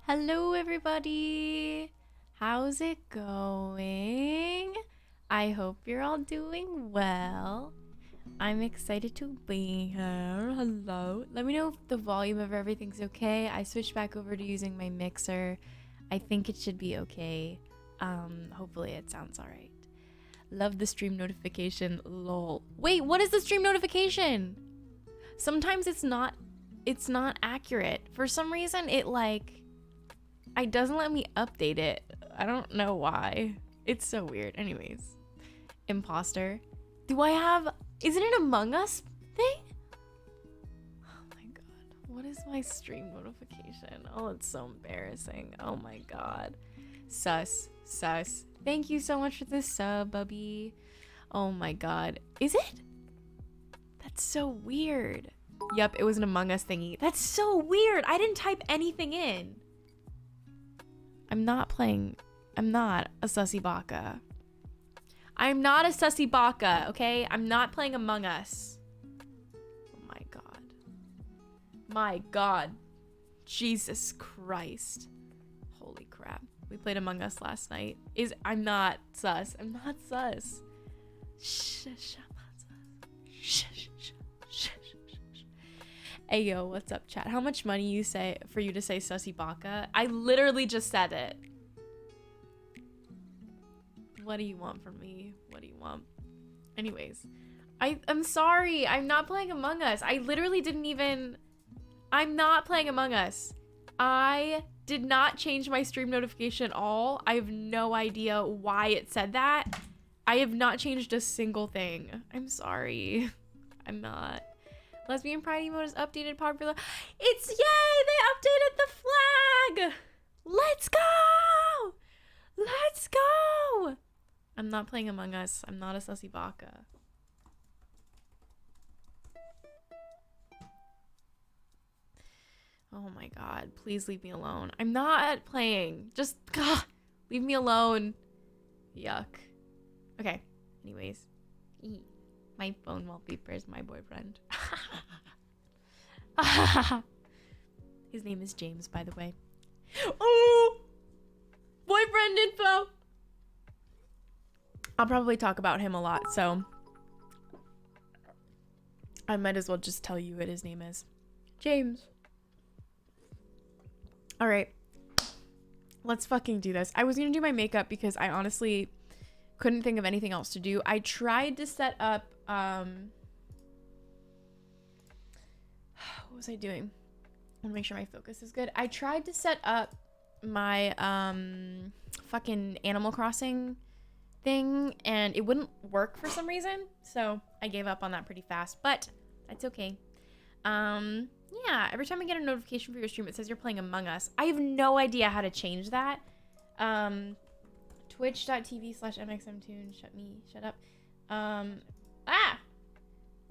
Hello, everybody. How's it going? I hope you're all doing well. I'm excited to be here. Hello. Let me know if the volume of everything's okay. I switched back over to using my mixer. I think it should be okay. Hopefully it sounds all right. Love the stream notification. Lol. Wait, what is the stream notification? Sometimes it's not accurate. For some reason it doesn't let me update it. I don't know why. It's so weird. Anyways. Imposter. Is it an Among Us thing? Oh my god. What is my stream notification? Oh, it's so embarrassing. Oh my god. Sus. Thank you so much for this sub, Bubby. Oh my god. Is it? That's so weird. Yep, it was an Among Us thingy. That's so weird. I didn't type anything in. I'm not a sussy baka. I'm not a sussy baka, okay? I'm not playing Among Us. Oh my god. My god. Jesus Christ. Holy crap. We played Among Us last night. I'm not sus. I'm not sus. Shh, I'm not sus. Shh. Hey yo, what's up, chat? How much money you say for you to say sussy baka? I literally just said it. What do you want from me? What do you want? Anyways, I'm sorry. I'm not playing Among Us. I literally didn't even... I'm not playing Among Us. I did not change my stream notification at all. I have no idea why it said that. I have not changed a single thing. I'm sorry. I'm not. Lesbian Pride emote is updated popular. It's yay! They updated the flag! Let's go! Let's go! I'm not playing Among Us. I'm not a sussy baka. Oh my god. Please leave me alone. I'm not playing. Just leave me alone. Yuck. Okay. Anyways. My phone wallpaper is my boyfriend. His name is James, by the way. Oh! Boyfriend info! I'll probably talk about him a lot, so I might as well just tell you what his name is. James. Alright. Let's fucking do this. I was gonna do my makeup because I honestly couldn't think of anything else to do. I tried to set up what was I doing? I want to make sure my focus is good. I tried to set up my fucking Animal Crossing thing and it wouldn't work for some reason, so I gave up on that pretty fast, but that's okay. Yeah, every time I get a notification for your stream it says you're playing Among Us. I have no idea how to change that. Twitch.tv/mxmtoon. Shut up.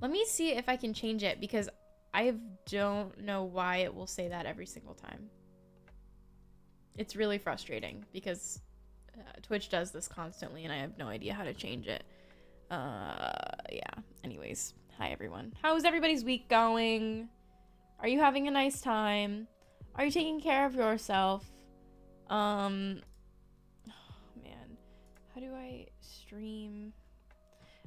Let me see if I can change it because I don't know why it will say that every single time. It's really frustrating because Twitch does this constantly and I have no idea how to change it. Yeah. Anyways, hi everyone. How's everybody's week going? Are you having a nice time? Are you taking care of yourself? Oh man. How do I stream?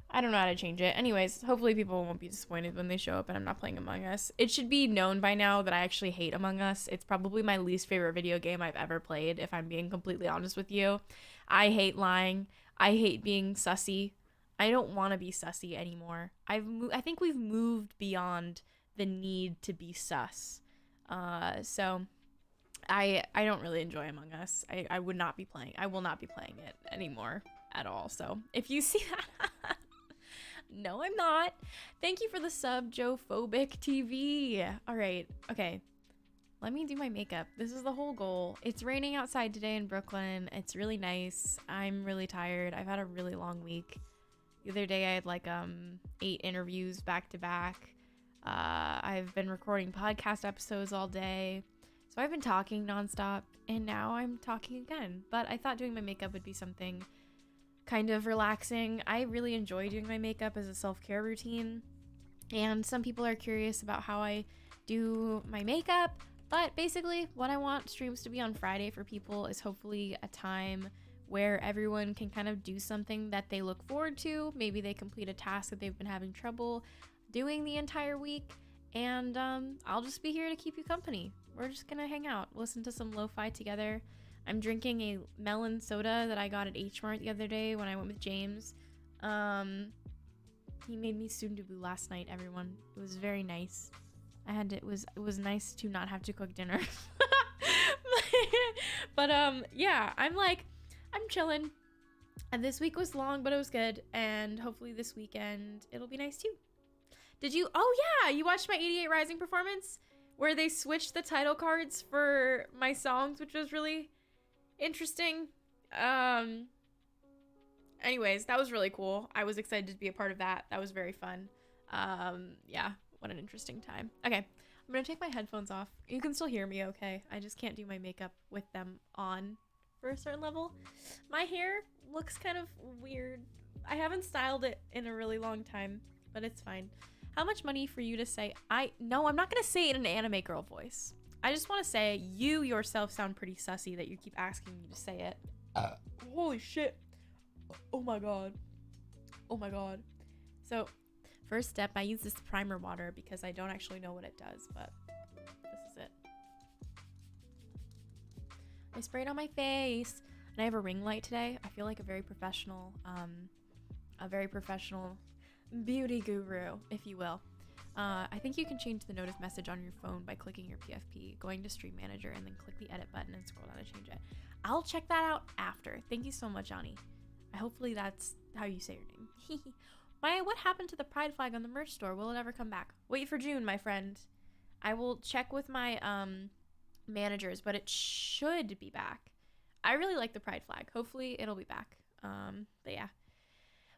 I don't know how to change it. Anyways, hopefully people won't be disappointed when they show up and I'm not playing Among Us. It should be known by now that I actually hate Among Us. It's probably my least favorite video game I've ever played, if I'm being completely honest with you. I hate lying. I hate being sussy. I don't want to be sussy anymore. I think we've moved beyond the need to be sus. So I don't really enjoy Among Us. I will not be playing it anymore at all. So if you see that, no, I'm not. Thank you for the sub, Joe-phobic TV. All right. Okay. Let me do my makeup. This is the whole goal. It's raining outside today in Brooklyn. It's really nice. I'm really tired. I've had a really long week. The other day I had like 8 interviews back to back. I've been recording podcast episodes all day. So I've been talking nonstop and now I'm talking again. But I thought doing my makeup would be something kind of relaxing. I really enjoy doing my makeup as a self-care routine. And some people are curious about how I do my makeup. But basically, what I want streams to be on Friday for people is hopefully a time where everyone can kind of do something that they look forward to. Maybe they complete a task that they've been having trouble doing the entire week. And I'll just be here to keep you company. We're just gonna hang out, listen to some lo-fi together. I'm drinking a melon soda that I got at H Mart the other day when I went with James. He made me sundubu last night, everyone. It was very nice. It was nice to not have to cook dinner. But yeah, I'm chilling. And this week was long, but it was good. And hopefully this weekend it'll be nice too. Oh yeah, you watched my 88 Rising performance where they switched the title cards for my songs, which was really interesting. Anyways, that was really cool. I was excited to be a part of that. That was very fun. Yeah, what an interesting time. Okay, I'm gonna take my headphones off. You can still hear me okay. I just can't do my makeup with them on for a certain level. My hair looks kind of weird. I haven't styled it in a really long time, but it's fine. How much money for you to say, no, I'm not gonna say it in an anime girl voice. I just wanna say you yourself sound pretty sussy that you keep asking me to say it. Holy shit. Oh my god. Oh my god. So, first step, I use this primer water because I don't actually know what it does, but this is it. I sprayed on my face, and I have a ring light today. I feel like a very professional beauty guru, if you will. I think you can change the notice message on your phone by clicking your PFP, going to Stream Manager, and then click the edit button and scroll down to change it. I'll check that out after. Thank you so much, Johnny. Hopefully that's how you say your name. Maya, what happened to the pride flag on the merch store? Will it ever come back? Wait for June, my friend. I will check with my managers, but it should be back. I really like the pride flag. Hopefully it'll be back. But yeah.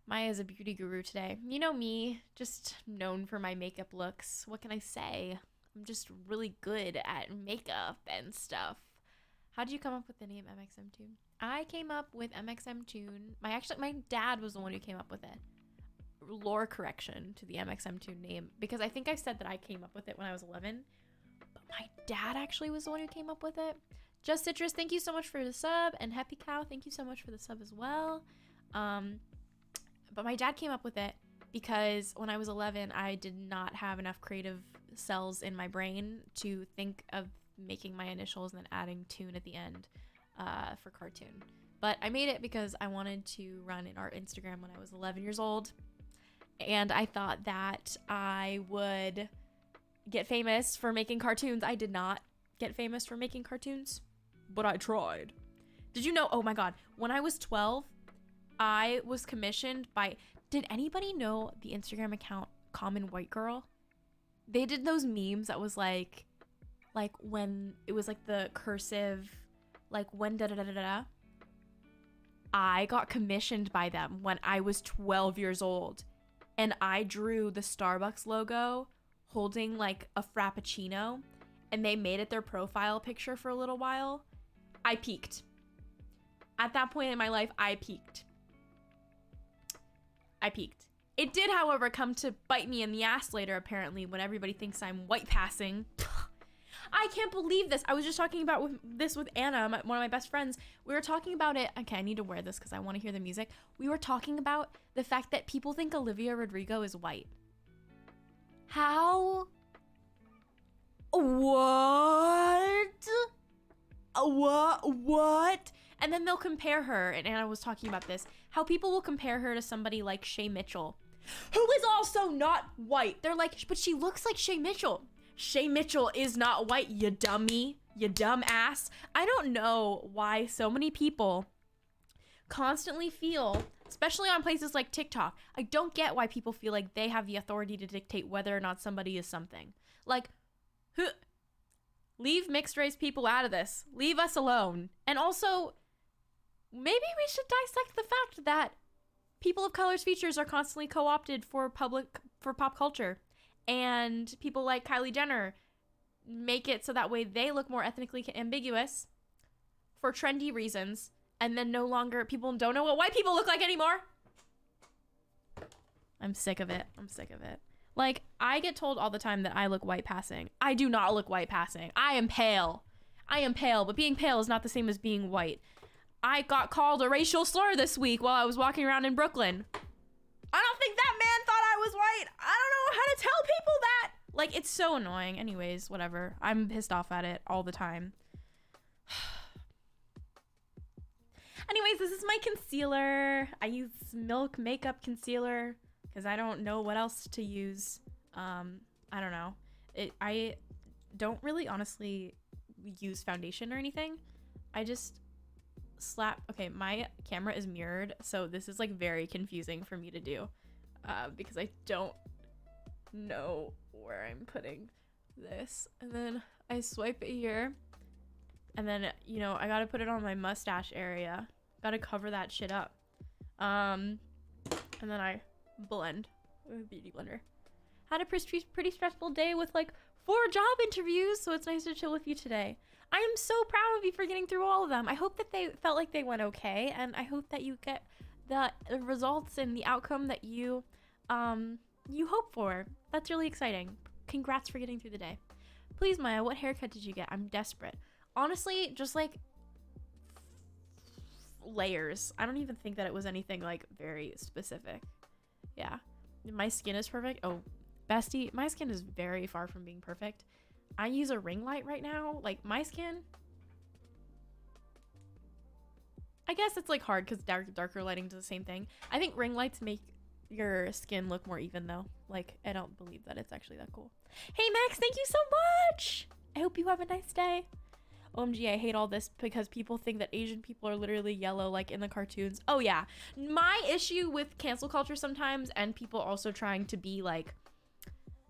Maya is a beauty guru today. You know me, just known for my makeup looks. What can I say? I'm just really good at makeup and stuff. How did you come up with the name MXM Tune? I came up with MXM Tune. My dad was the one who came up with it. Lore correction to the MXM Tune name, because I think I said that I came up with it when I was 11, but my dad actually was the one who came up with it. Just Citrus, thank you so much for the sub, and Happy Cow, thank you so much for the sub as well. But my dad came up with it because when I was 11, I did not have enough creative cells in my brain to think of making my initials and then adding tune at the end for cartoon. But I made it because I wanted to run an art Instagram when I was 11 years old. And I thought that I would get famous for making cartoons. I did not get famous for making cartoons, but I tried. Did you know, oh my god, when I was 12, I was commissioned by, did anybody know the Instagram account Common White Girl? They did those memes that was like when it was like the cursive, like when da-da-da-da-da. I got commissioned by them when I was 12 years old. And I drew the Starbucks logo holding like a Frappuccino, and they made it their profile picture for a little while. I peaked. At that point in my life, I peaked. It did, however, come to bite me in the ass later, apparently, when everybody thinks I'm white passing. I can't believe this. I was just talking about this with Anna, one of my best friends. We were talking about it. Okay, I need to wear this because I want to hear the music. We were talking about the fact that people think Olivia Rodrigo is white. How? What? What? And then they'll compare her, and Anna was talking about this, how people will compare her to somebody like Shay Mitchell, who is also not white. They're like, but she looks like Shay Mitchell. Shay Mitchell is not white, you dummy, you dumb ass. I don't know why so many people constantly feel, especially on places like TikTok, I don't get why people feel like they have the authority to dictate whether or not somebody is something. Like, leave mixed race people out of this. Leave us alone. And also, maybe we should dissect the fact that people of color's features are constantly co-opted for pop culture. And people like Kylie Jenner make it so that way they look more ethnically ambiguous for trendy reasons. And then no longer, people don't know what white people look like anymore. I'm sick of it. Like, I get told all the time that I look white passing. I do not look white passing. I am pale. But being pale is not the same as being white. I got called a racial slur this week while I was walking around in Brooklyn. I don't think that man thought I was white. I don't know how to tell people that. Like, it's so annoying. Anyways, whatever. I'm pissed off at it all the time. Anyways, this is my concealer. I use Milk Makeup Concealer because I don't know what else to use. I don't know. I don't really honestly use foundation or anything. I just slap. Okay, my camera is mirrored, so this is like very confusing for me to do because I don't know where I'm putting this. And then I swipe it here, and then, you know, I gotta put it on my mustache area. Gotta cover that shit up. And then I blend with a beauty blender. Had a pretty stressful day with like 4 job interviews, so it's nice to chill with you today. I am so proud of you for getting through all of them. I hope that they felt like they went okay, and I hope that you get the results and the outcome that you hope for. That's really exciting. Congrats for getting through the day. Please, Maya, what haircut did you get? I'm desperate. Honestly, just like layers. I don't even think that it was anything like very specific. Yeah. My skin is perfect. Oh, bestie, my skin is very far from being perfect. I use a ring light right now. Like, my skin, I guess it's like hard because darker lighting does the same thing. I think ring lights make your skin look more even though. Like, I don't believe that it's actually that cool. Hey Max, thank you so much. I hope you have a nice day. OMG, I hate all this because people think that Asian people are literally yellow like in the cartoons. Oh yeah. My issue with cancel culture sometimes, and people also trying to be like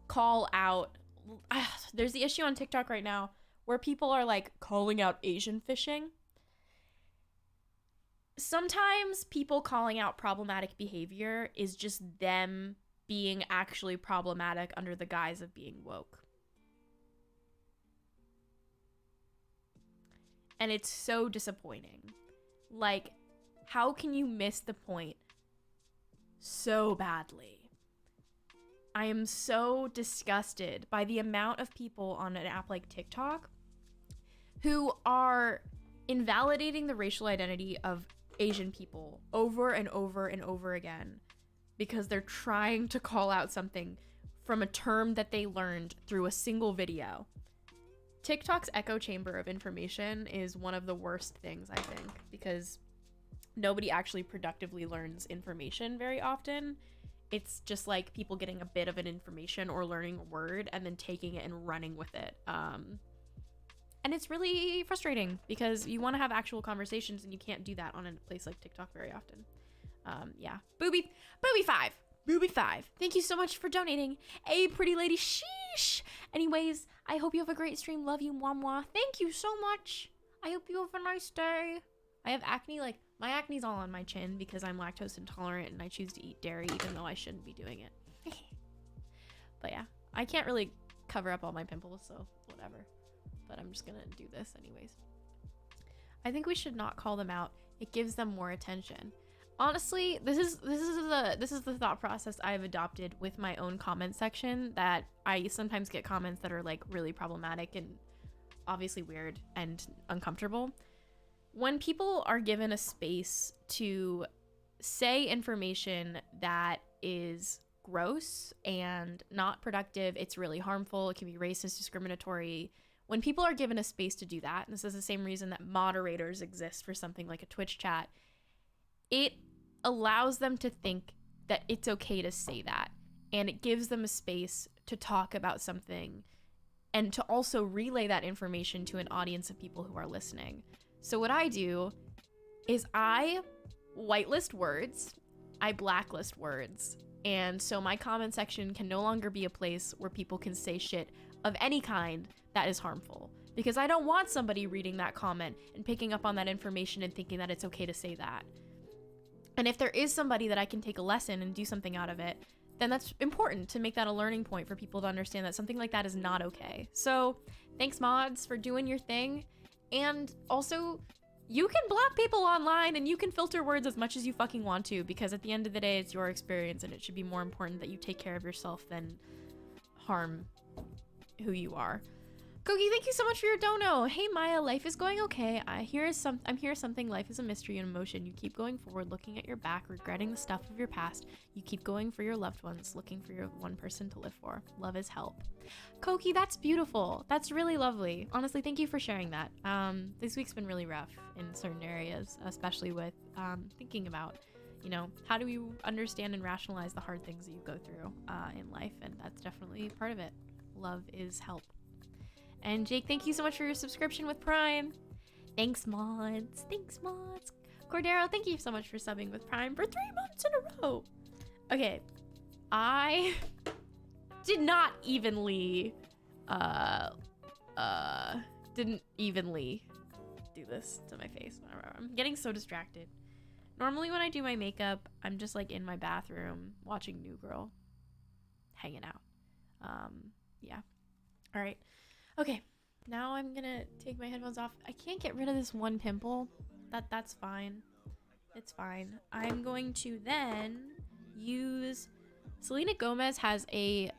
call out. There's the issue on TikTok right now where people are like calling out Asian fishing. Sometimes people calling out problematic behavior is just them being actually problematic under the guise of being woke. And it's so disappointing. Like, how can you miss the point so badly? I am so disgusted by the amount of people on an app like TikTok who are invalidating the racial identity of Asian people over and over and over again because they're trying to call out something from a term that they learned through a single video. TikTok's echo chamber of information is one of the worst things, I think, because nobody actually productively learns information very often. It's just like people getting a bit of an information or learning a word and then taking it and running with it. And it's really frustrating because you want to have actual conversations and you can't do that on a place like TikTok very often. Yeah. Booby 5. Thank you so much for donating. A pretty lady. Sheesh. Anyways, I hope you have a great stream. Love you, mwah mwah. Thank you so much. I hope you have a nice day. I have acne. Like, my acne's all on my chin because I'm lactose intolerant and I choose to eat dairy even though I shouldn't be doing it. But yeah, I can't really cover up all my pimples, so whatever. But I'm just gonna do this anyways. I think we should not call them out. It gives them more attention. Honestly, this is the thought process I've adopted with my own comment section, that I sometimes get comments that are like really problematic and obviously weird and uncomfortable. When people are given a space to say information that is gross and not productive, it's really harmful, it can be racist, discriminatory. When people are given a space to do that, and this is the same reason that moderators exist for something like a Twitch chat, it allows them to think that it's okay to say that, and it gives them a space to talk about something and to also relay that information to an audience of people who are listening. So what I do is I whitelist words, I blacklist words, and so my comment section can no longer be a place where people can say shit of any kind that is harmful, because I don't want somebody reading that comment and picking up on that information and thinking that it's okay to say that. And if there is somebody that I can take a lesson and do something out of it, then that's important to make that a learning point for people to understand that something like that is not okay. So thanks, mods, for doing your thing. And also, you can block people online and you can filter words as much as you fucking want to, because at the end of the day, it's your experience and it should be more important that you take care of yourself than harm who you are. Kogi, thank you so much for your dono. Hey Maya, life is going okay. I'm here something. Life is a mystery and emotion. You keep going forward, looking at your back, regretting the stuff of your past. You keep going for your loved ones, looking for your one person to live for. Love is help. Kogi, that's beautiful. That's really lovely. Honestly, thank you for sharing that. This week's been really rough in certain areas, especially with thinking about, you know, how do you understand and rationalize the hard things that you go through in life, and that's definitely part of it. Love is help. And Jake, thank you so much for your subscription with Prime. Thanks, mods. Thanks, mods. Cordero, thank you so much for subbing with Prime for 3 months in a row. Okay, I did not evenly, didn't evenly do this to my face. I'm getting so distracted. Normally when I do my makeup, I'm just like in my bathroom watching New Girl, hanging out. Yeah. All right. Okay, now I'm gonna take my headphones off. I can't get rid of this one pimple. That's fine. It's fine. I'm going to then use... Selena Gomez has a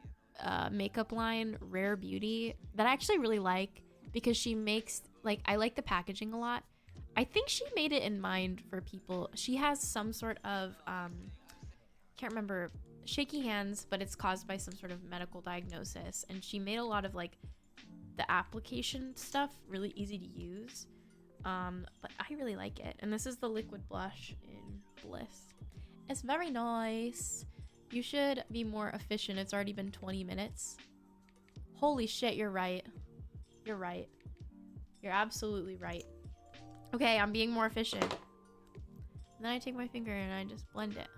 makeup line, Rare Beauty, that I actually really like because she makes... Like, I like the packaging a lot. I think she made it in mind for people. She has some sort of... can't remember... shaky hands, but it's caused by some sort of medical diagnosis. And she made a lot of, like... the application stuff really easy to use, but I really like it. And this is the liquid blush in Bliss. It's very nice. You should be more efficient. It's already been 20 minutes. Holy shit, you're right. You're right. You're absolutely right. Okay, I'm being more efficient. And then I take my finger and I just blend it.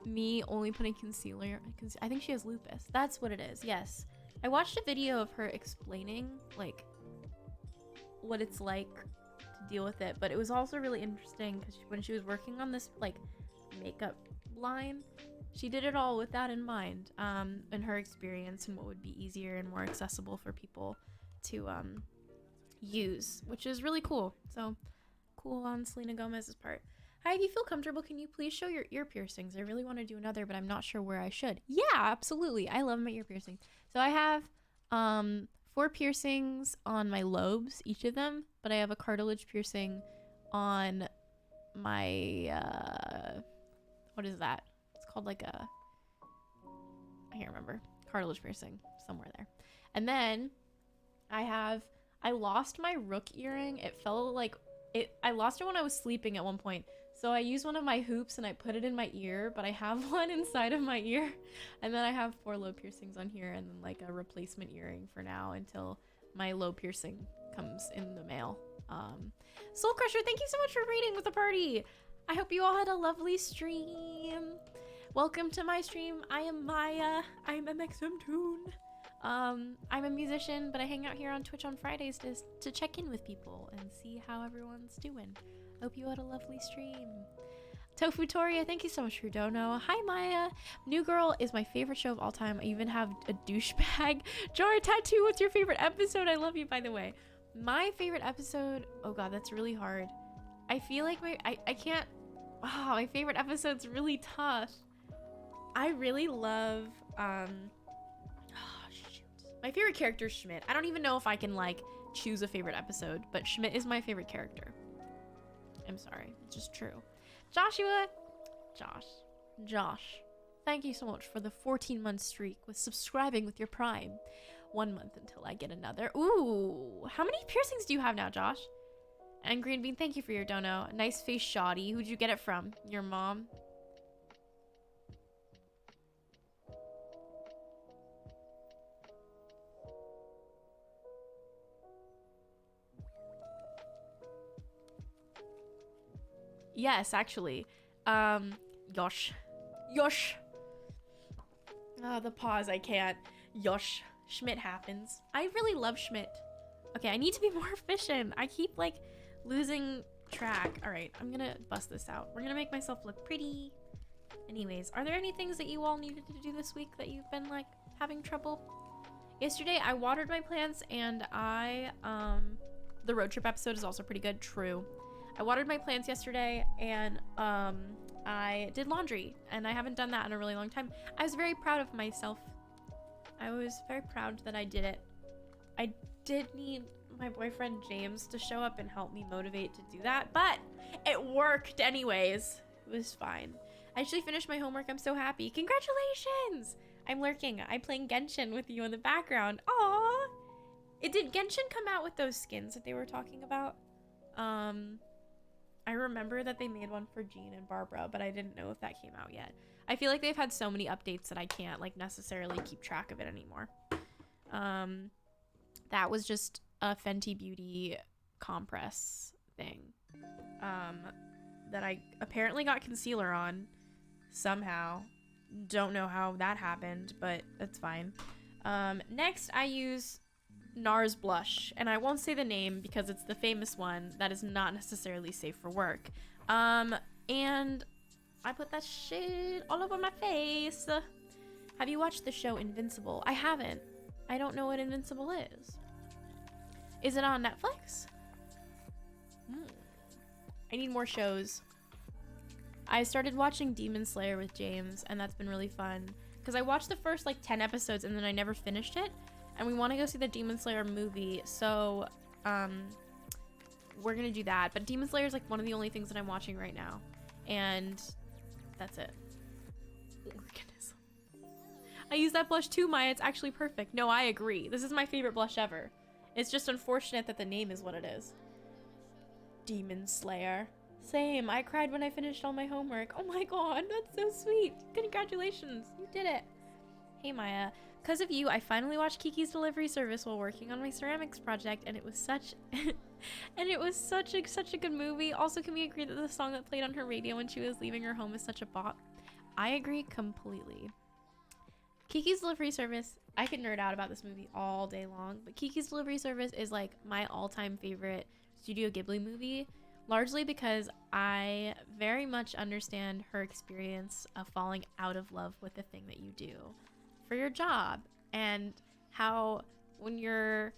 Me only putting concealer. I think she has lupus. That's what it is. Yes. I watched a video of her explaining, like, what it's like to deal with it, but it was also really interesting because when she was working on this, like, makeup line, she did it all with that in mind, and her experience and what would be easier and more accessible for people to use, which is really cool. So, cool on Selena Gomez's part. Hi, if you feel comfortable, can you please show your ear piercings? I really want to do another, but I'm not sure where I should. Yeah, absolutely. I love my ear piercings. So I have 4 piercings on my lobes, each of them, but I have a cartilage piercing on my, what is that? It's called like a, I can't remember. Cartilage piercing, somewhere there. And then I lost my rook earring. It felt like, I lost it when I was sleeping at one point. So I used one of my hoops and I put it in my ear, but I have one inside of my ear. And then I have 4 lobe piercings on here and then like a replacement earring for now until my lobe piercing comes in the mail. Soul Crusher, thank you so much for reading with the party. I hope you all had a lovely stream. Welcome to my stream. I am Maya. I'm MXMToon. I'm a musician, but I hang out here on Twitch on Fridays to check in with people and see how everyone's doing. Hope you had a lovely stream. Tofutoria, thank you so much for dono. Hi Maya. New Girl is my favorite show of all time. I even have a douchebag jar tattoo. What's your favorite episode? I love you, by the way. My favorite episode, oh god, that's really hard. I feel like I can't, my favorite episode's really tough. I really love, my favorite character is Schmidt. I don't even know if I can like choose a favorite episode, but Schmidt is my favorite character. I'm sorry, it's just true. Joshua, Josh, thank you so much for the 14-month streak with subscribing with your Prime. 1 month until I get another. Ooh, how many piercings do you have now, Josh? And Green Bean, thank you for your dono. Nice face shoddy. Who'd you get it from? Your mom? Yes, actually. Yosh. The pause, I can't. Yosh. Schmidt happens. I really love Schmidt. Okay, I need to be more efficient. I keep, like, losing track. Alright, I'm gonna bust this out. We're gonna make myself look pretty. Anyways, are there any things that you all needed to do this week that you've been, like, having trouble? Yesterday, I watered my plants and I The road trip episode is also pretty good. True. I watered my plants yesterday, and I did laundry, and I haven't done that in a really long time. I was very proud of myself. I was very proud that I did it. I did need my boyfriend James to show up and help me motivate to do that, but it worked anyways. It was fine. I actually finished my homework. I'm so happy. Congratulations! I'm lurking. I'm playing Genshin with you in the background. Aww! Did Genshin come out with those skins that they were talking about? I remember that they made one for Jean and Barbara, but I didn't know if that came out yet. I feel like they've had so many updates that I can't like necessarily keep track of it anymore. That was just a Fenty Beauty compress thing that I apparently got concealer on somehow. Don't know how that happened, but it's fine. Next, I use NARS blush, and I won't say the name because it's the famous one that is not necessarily safe for work. And I put that shit all over my face. Have you watched the show Invincible? I haven't. I don't know what Invincible is. Is it on Netflix? I need more shows. I started watching Demon Slayer with James, and that's been really fun. Because I watched the first like 10 episodes and then I never finished it. And we want to go see the Demon Slayer movie, so we're gonna do that. But Demon Slayer is like one of the only things that I'm watching right now, and that's it. Organism. I use that blush too, Maya. It's actually perfect. No, I agree. This is my favorite blush ever. It's just unfortunate that the name is what it is. Demon Slayer. Same. I cried when I finished all my homework. Oh my god, that's so sweet. Congratulations, you did it. Hey Maya. Because of you, I finally watched Kiki's Delivery Service while working on my ceramics project, and it was such such a good movie. Also, can we agree that the song that played on her radio when she was leaving her home is such a bop? I agree completely. Kiki's Delivery Service, I could nerd out about this movie all day long, but Kiki's Delivery Service is like my all-time favorite Studio Ghibli movie, largely because I very much understand her experience of falling out of love with the thing that you do for your job, and how when you're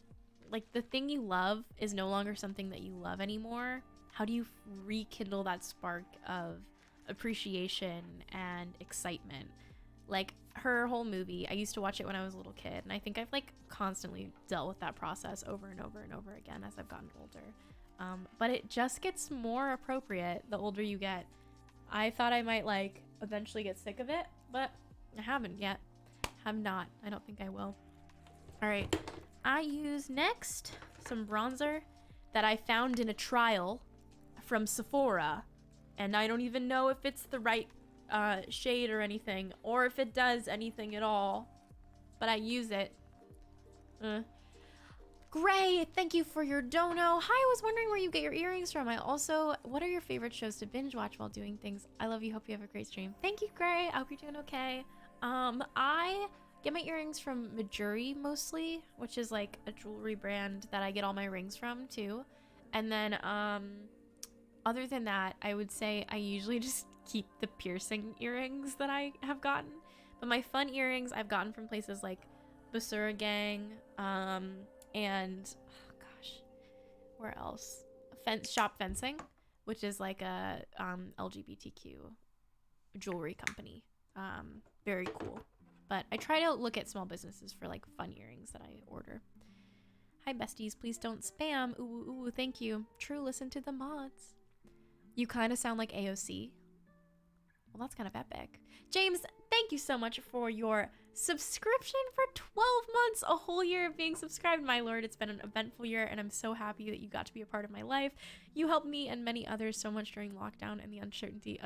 like the thing you love is no longer something that you love anymore, how do you rekindle that spark of appreciation and excitement? Like her whole movie, I used to watch it when I was a little kid, and I think I've like constantly dealt with that process over and over and over again as I've gotten older. But it just gets more appropriate the older you get. I thought I might like eventually get sick of it, but I haven't yet. I'm not. I don't think I will. All right. I use next some bronzer that I found in a trial from Sephora. And I don't even know if it's the right shade or anything, or if it does anything at all. But I use it. Gray, thank you for your dono. Hi, I was wondering where you get your earrings from. What are your favorite shows to binge watch while doing things? I love you. Hope you have a great stream. Thank you, Gray. I hope you're doing okay. I get my earrings from Majuri mostly, which is like a jewelry brand that I get all my rings from too. And then, other than that, I would say I usually just keep the piercing earrings that I have gotten. But my fun earrings I've gotten from places like Basura Gang, and oh gosh, where else? Shop Fencing, which is like a LGBTQ jewelry company. Very cool. But I try to look at small businesses for like fun earrings that I order. Hi besties, please don't spam. Ooh, thank you. True, listen to the mods. You kind of sound like AOC. Well, that's kind of epic. James, thank you so much for your subscription for 12 months, a whole year of being subscribed. My lord, it's been an eventful year, and I'm so happy that you got to be a part of my life. You helped me and many others so much during lockdown and the uncertainty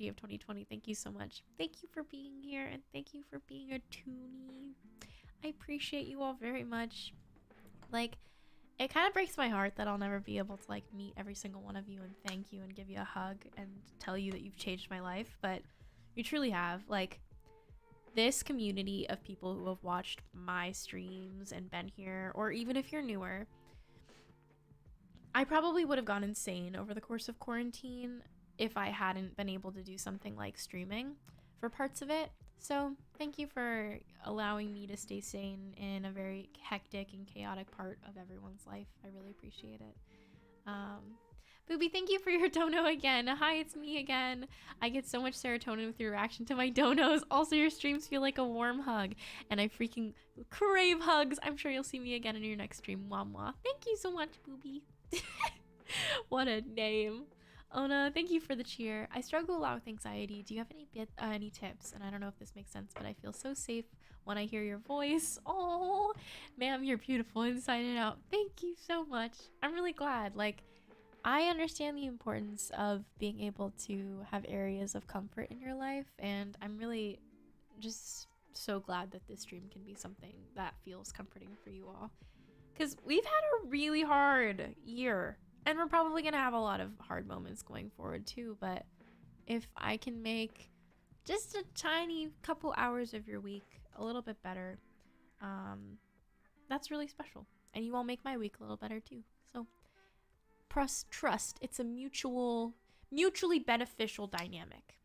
of 2020. Thank you so much. Thank you for being here, and thank you for being a toonie. I appreciate you all very much. Like, it kind of breaks my heart that I'll never be able to like meet every single one of you and thank you and give you a hug and tell you that you've changed my life, but you truly have. Like, this community of people who have watched my streams and been here, or even if you're newer, I probably would have gone insane over the course of quarantine if I hadn't been able to do something like streaming for parts of it. So thank you for allowing me to stay sane in a very hectic and chaotic part of everyone's life. I really appreciate it. Booby, thank you for your dono again. Hi, it's me again. I get so much serotonin with your reaction to my donos. Also, your streams feel like a warm hug, and I freaking crave hugs. I'm sure you'll see me again in your next stream. Mwah mwah. Thank you so much, Booby. What a name. Ona, thank you for the cheer. I struggle a lot with anxiety. Do you have any tips? And I don't know if this makes sense, but I feel so safe when I hear your voice. Oh, ma'am, you're beautiful inside and out. Thank you so much. I'm really glad. Like, I understand the importance of being able to have areas of comfort in your life, and I'm really just so glad that this stream can be something that feels comforting for you all. Because we've had a really hard year, and we're probably going to have a lot of hard moments going forward too, but if I can make just a tiny couple hours of your week a little bit better, that's really special. And you all make my week a little better too. So trust. It's a mutually beneficial dynamic.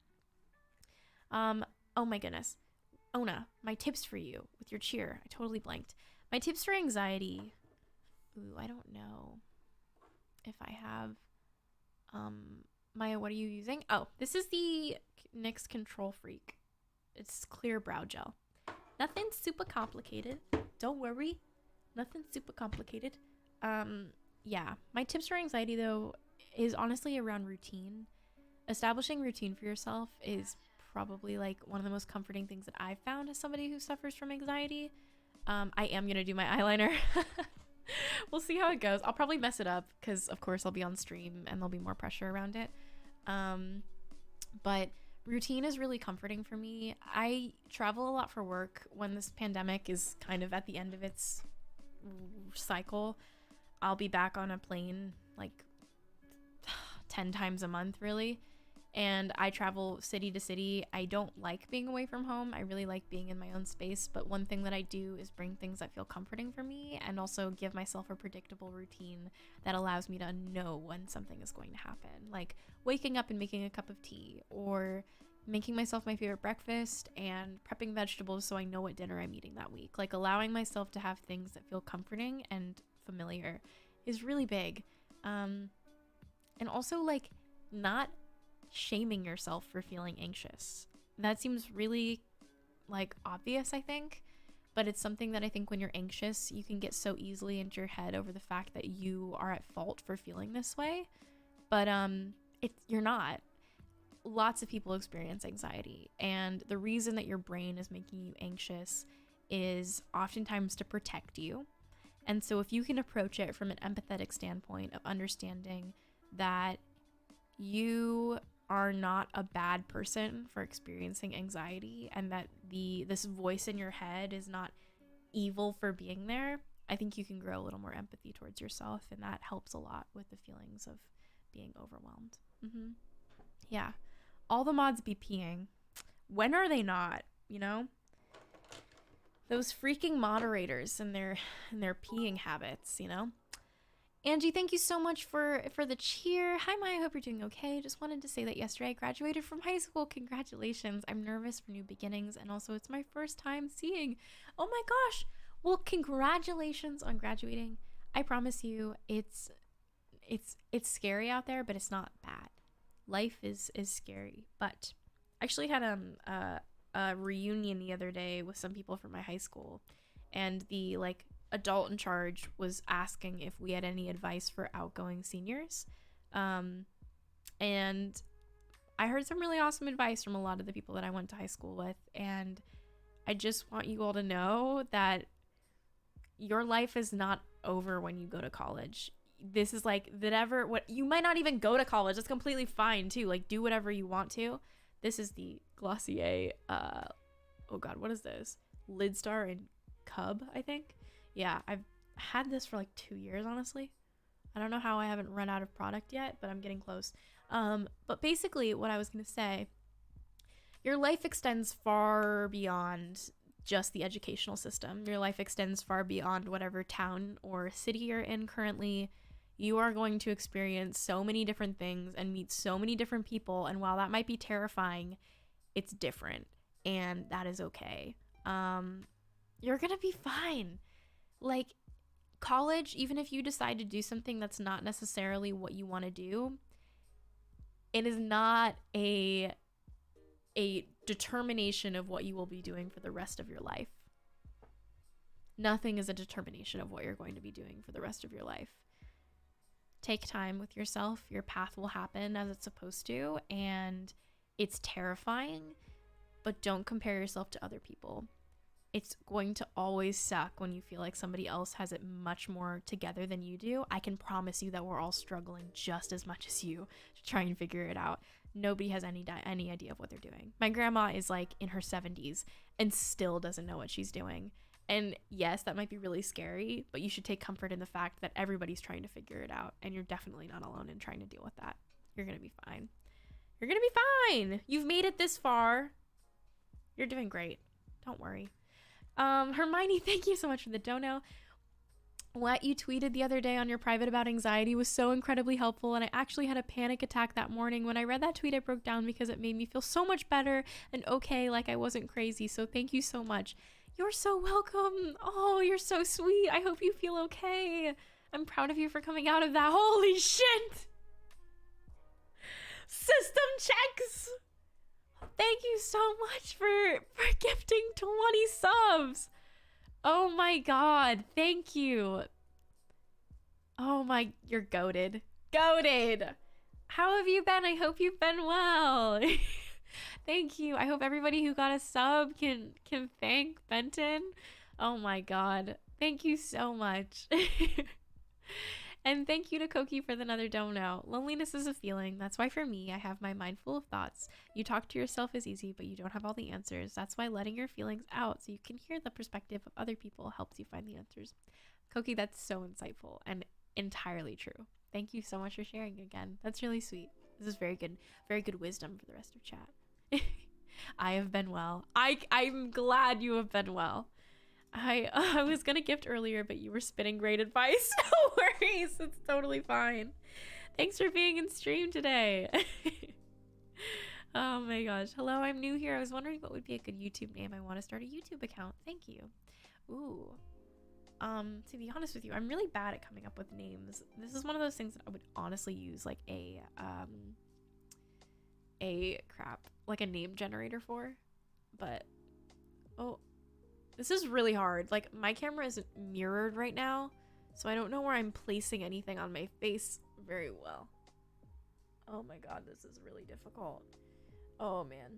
Oh my goodness. Ona, my tips for you with your cheer. I totally blanked. My tips for anxiety. Ooh, I don't know if I have. Maya, what are you using? Oh, this is the NYX Control Freak. It's clear brow gel. Nothing super complicated. Don't worry. Nothing super complicated. Yeah, my tips for anxiety though is honestly around routine. Establishing routine for yourself is probably like one of the most comforting things that I've found as somebody who suffers from anxiety. I am gonna do my eyeliner. We'll see how it goes. I'll probably mess it up because of course I'll be on stream and there'll be more pressure around it. But routine is really comforting for me. I travel a lot for work. When this pandemic is kind of at the end of its cycle, I'll be back on a plane like 10 times a month really, and I travel city to city. I don't like being away from home. I really like being in my own space, but one thing that I do is bring things that feel comforting for me and also give myself a predictable routine that allows me to know when something is going to happen, like waking up and making a cup of tea, or making myself my favorite breakfast and prepping vegetables so I know what dinner I'm eating that week. Like allowing myself to have things that feel comforting and familiar is really big. And also like not shaming yourself for feeling anxious. That seems really like obvious, I think, but it's something that I think when you're anxious, you can get so easily into your head over the fact that you are at fault for feeling this way. But you're not. Lots of people experience anxiety, and the reason that your brain is making you anxious is oftentimes to protect you. And so if you can approach it from an empathetic standpoint of understanding that you are not a bad person for experiencing anxiety, and that this voice in your head is not evil for being there, I think you can grow a little more empathy towards yourself, and that helps a lot with the feelings of being overwhelmed. Yeah. All the mods be peeing. When are they not? You know? Those freaking moderators and their peeing habits, you know? Angie, thank you so much for the cheer. Hi, Maya. I hope you're doing okay. Just wanted to say that yesterday I graduated from high school. Congratulations. I'm nervous for new beginnings, and also it's my first time seeing. Oh my gosh. Well, congratulations on graduating. I promise you, it's scary out there, but it's not bad. Life is scary, but I actually had a reunion the other day with some people from my high school, and the like adult in charge was asking if we had any advice for outgoing seniors, and I heard some really awesome advice from a lot of the people that I went to high school with, and I just want you all to know that your life is not over when you go to college. This is like what you might not even go to college. That's completely fine too. Like do whatever you want to. This is the Glossier oh god, what is this? Lidstar and Cub, I think. Yeah, I've had this for like 2 years, honestly. I don't know how I haven't run out of product yet, but I'm getting close. But basically what I was gonna say, your life extends far beyond just the educational system. Your life extends far beyond whatever town or city you're in currently. You are going to experience so many different things and meet so many different people, and while that might be terrifying, it's different, and that is okay. You're gonna be fine. Like, college, even if you decide to do something that's not necessarily what you want to do, it is not a determination of what you will be doing for the rest of your life. Nothing is a determination of what you're going to be doing for the rest of your life. Take time with yourself. Your path will happen as it's supposed to, and it's terrifying, but don't compare yourself to other people. It's going to always suck when you feel like somebody else has it much more together than you do. I can promise you that we're all struggling just as much as you to try and figure it out. Nobody has any idea of what they're doing. My grandma is like in her 70s and still doesn't know what she's doing. And yes, that might be really scary, but you should take comfort in the fact that everybody's trying to figure it out, and you're definitely not alone in trying to deal with that. You're going to be fine. You're going to be fine. You've made it this far. You're doing great. Don't worry. Hermione, thank you so much for the dono. What you tweeted the other day on your private about anxiety was so incredibly helpful, and I actually had a panic attack that morning. When I read that tweet, I broke down because it made me feel so much better and okay, like I wasn't crazy. So thank you so much. You're so welcome. Oh, you're so sweet. I hope you feel okay. I'm proud of you for coming out of that. Holy shit. System checks. Thank you so much for gifting 20 subs. Oh my god, thank you. Oh my, you're goated. Goated. How have you been? I hope you've been well. Thank you. I hope everybody who got a sub can thank Benton. Oh my god. Thank you so much. And thank you to Koki for another dono. Loneliness is a feeling. That's why for me, I have my mind full of thoughts. You talk to yourself is easy, but you don't have all the answers. That's why letting your feelings out so you can hear the perspective of other people helps you find the answers. Koki, that's so insightful and entirely true. Thank you so much for sharing again. That's really sweet. This is very good wisdom for the rest of chat. I have been well. I'm glad you have been well. I was gonna gift earlier, but you were spitting great advice. No worries, it's totally fine. Thanks for being in stream today. Oh my gosh. Hello, I'm new here. I was wondering what would be a good YouTube name. I want to start a YouTube account. Thank you. Ooh. To be honest with you, I'm really bad at coming up with names. This is one of those things that I would honestly use like a name generator for. But oh, this is really hard. Like, my camera isn't mirrored right now, so I don't know where I'm placing anything on my face very well. Oh my god, this is really difficult. Oh man.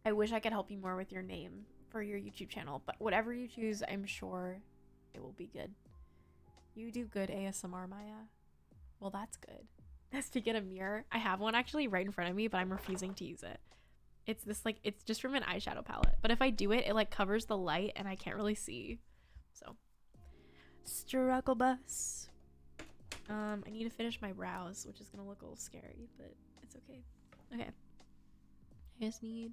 I wish I could help you more with your name for your YouTube channel, but whatever you choose, I'm sure it will be good. You do good ASMR, Maya. Well, that's good. That's to get a mirror. I have one actually right in front of me, but I'm refusing to use it. It's this like, it's just from an eyeshadow palette, but if I do it, it like covers the light and I can't really see. So struggle bus. I need to finish my brows, which is gonna look a little scary, but it's okay. Okay, I just need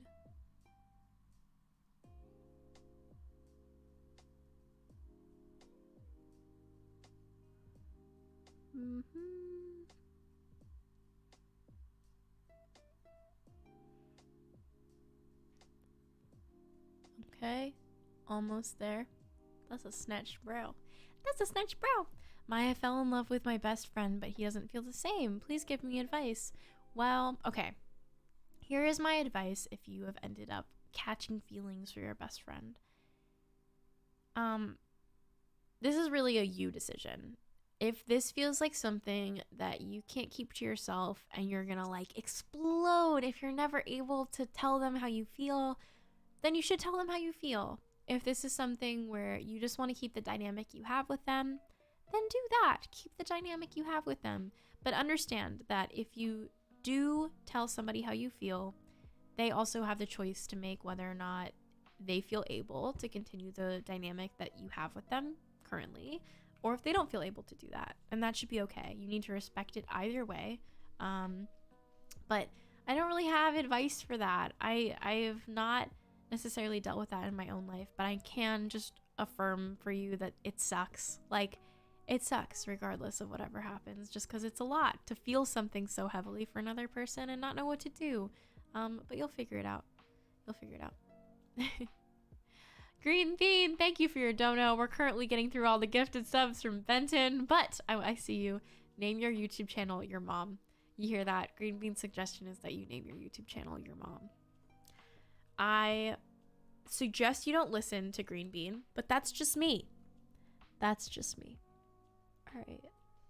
Okay, almost there. That's a snatched brow. That's a snatched brow. Maya fell in love with my best friend, but he doesn't feel the same. Please give me advice. Well, okay. Here is my advice if you have ended up catching feelings for your best friend. This is really a you decision. If this feels like something that you can't keep to yourself and you're gonna like explode if you're never able to tell them how you feel, then you should tell them how you feel. If this is something where you just want to keep the dynamic you have with them, then do that. Keep the dynamic you have with them. But understand that if you do tell somebody how you feel, they also have the choice to make whether or not they feel able to continue the dynamic that you have with them currently, or if they don't feel able to do that. And that should be okay. You need to respect it either way. But I don't really have advice for that. I have not necessarily dealt with that in my own life, but I can just affirm for you that it sucks. Like, it sucks regardless of whatever happens, just because it's a lot to feel something so heavily for another person and not know what to do. But you'll figure it out. You'll figure it out. Green Bean, thank you for your dono. We're currently getting through all the gifted subs from Benton, but I see you. Name your YouTube channel your mom. You hear that? Green Bean's suggestion is that you name your YouTube channel your mom. I suggest you don't listen to Green Bean, but that's just me. That's just me. All right,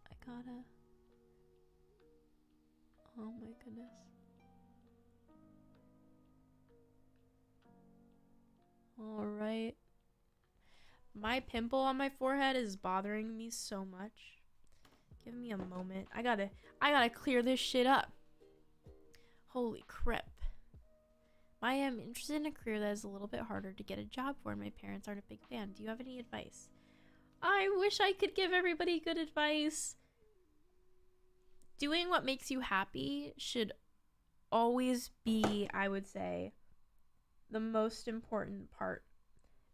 I gotta... Oh my goodness. All right. My pimple on my forehead is bothering me so much. Give me a moment. I gotta clear this shit up. Holy crap. I am interested in a career that is a little bit harder to get a job for, and my parents aren't a big fan. Do you have any advice? I wish I could give everybody good advice. Doing what makes you happy should always be, I would say, the most important part.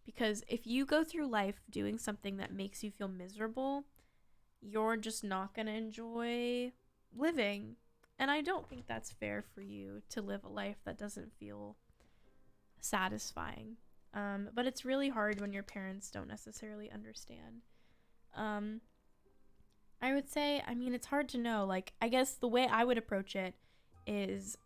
Because if you go through life doing something that makes you feel miserable, you're just not going to enjoy living. And I don't think that's fair for you to live a life that doesn't feel satisfying. But it's really hard when your parents don't necessarily understand. I would say, I mean, it's hard to know. Like, I guess the way I would approach it is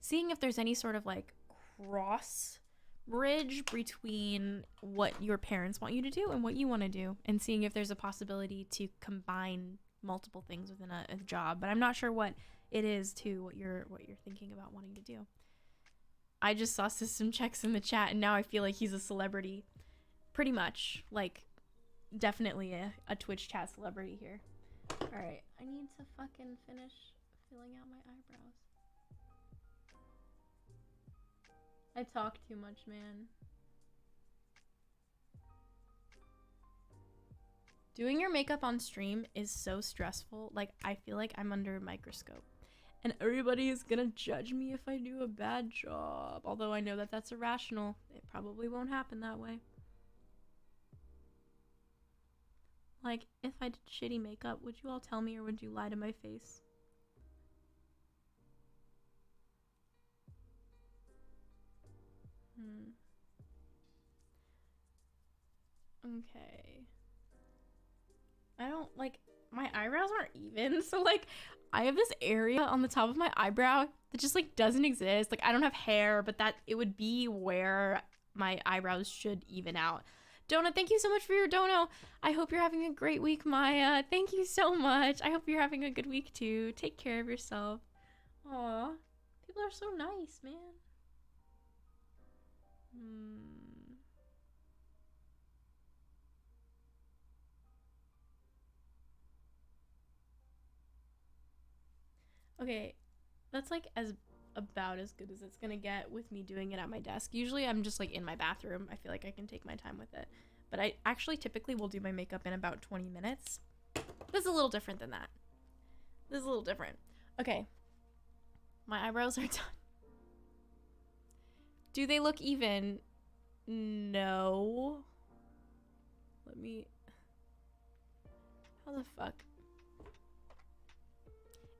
seeing if there's any sort of like cross bridge between what your parents want you to do and what you want to do, and seeing if there's a possibility to combine multiple things within a job. But I'm not sure what it is to what you're thinking about wanting to do. I just saw System Checks in the chat, and now I feel like he's a celebrity. Pretty much. Like, definitely a Twitch chat celebrity here. Alright, I need to fucking finish filling out my eyebrows. I talk too much, man. Doing your makeup on stream is so stressful. Like, I feel like I'm under a microscope. And everybody is gonna judge me if I do a bad job. Although I know that that's irrational. It probably won't happen that way. Like, if I did shitty makeup, would you all tell me or would you lie to my face? Okay. I don't, like, my eyebrows aren't even, so, like, I have this area on the top of my eyebrow that just, like, doesn't exist. Like, I don't have hair, but that, it would be where my eyebrows should even out. Donna, thank you so much for your dono. I hope you're having a great week, Maya. Thank you so much. I hope you're having a good week, too. Take care of yourself. Aw, people are so nice, man. Okay, that's like about as good as it's gonna get with me doing it at my desk. Usually I'm just like in my bathroom. I feel like I can take my time with it. But I actually typically will do my makeup in about 20 minutes. This is a little different than that. This is a little different. Okay. My eyebrows are done. Do they look even? No. Let me... How the fuck?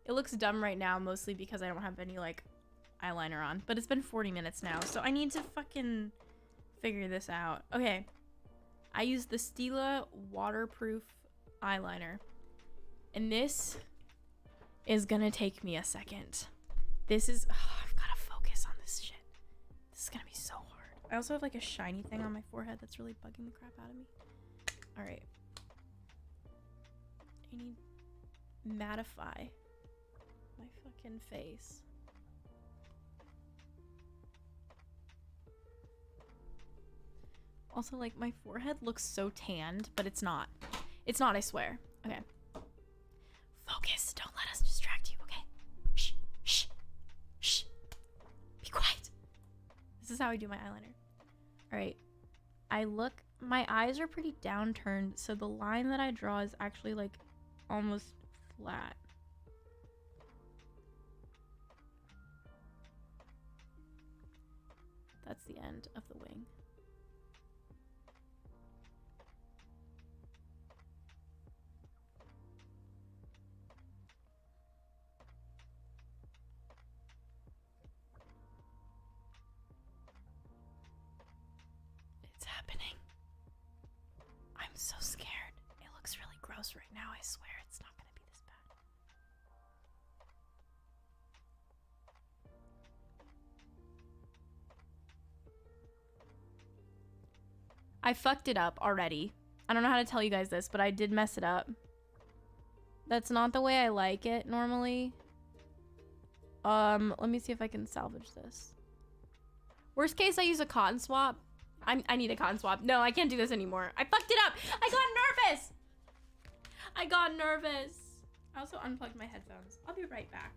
It looks dumb right now, mostly because I don't have any, like, eyeliner on. But it's been 40 minutes now, so I need to fucking figure this out. Okay. I use the Stila waterproof eyeliner. And this is gonna take me a second. This is... Oh, I've gotta focus on this shit. This is gonna be so hard. I also have, like, a shiny thing on my forehead that's really bugging the crap out of me. Alright. I need mattify my fucking face. Also, like, my forehead looks so tanned, but it's not. It's not, I swear. Okay. Focus. Don't let us distract you, okay? Shh. Shh. Shh. Be quiet. This is how I do my eyeliner. Alright. I look... My eyes are pretty downturned, so the line that I draw is actually, like, almost flat. That's the end of the wing. so scared. It looks really gross right now. I swear it's not gonna be this bad. I fucked it up already. I don't know how to tell you guys this, but I did mess it up. That's not the way I like it normally. Let me see if I can salvage this. Worst case, I use a cotton swab. I need a cotton swab. No, I can't do this anymore. I fucked it up. I got nervous. I got nervous. I also unplugged my headphones. I'll be right back.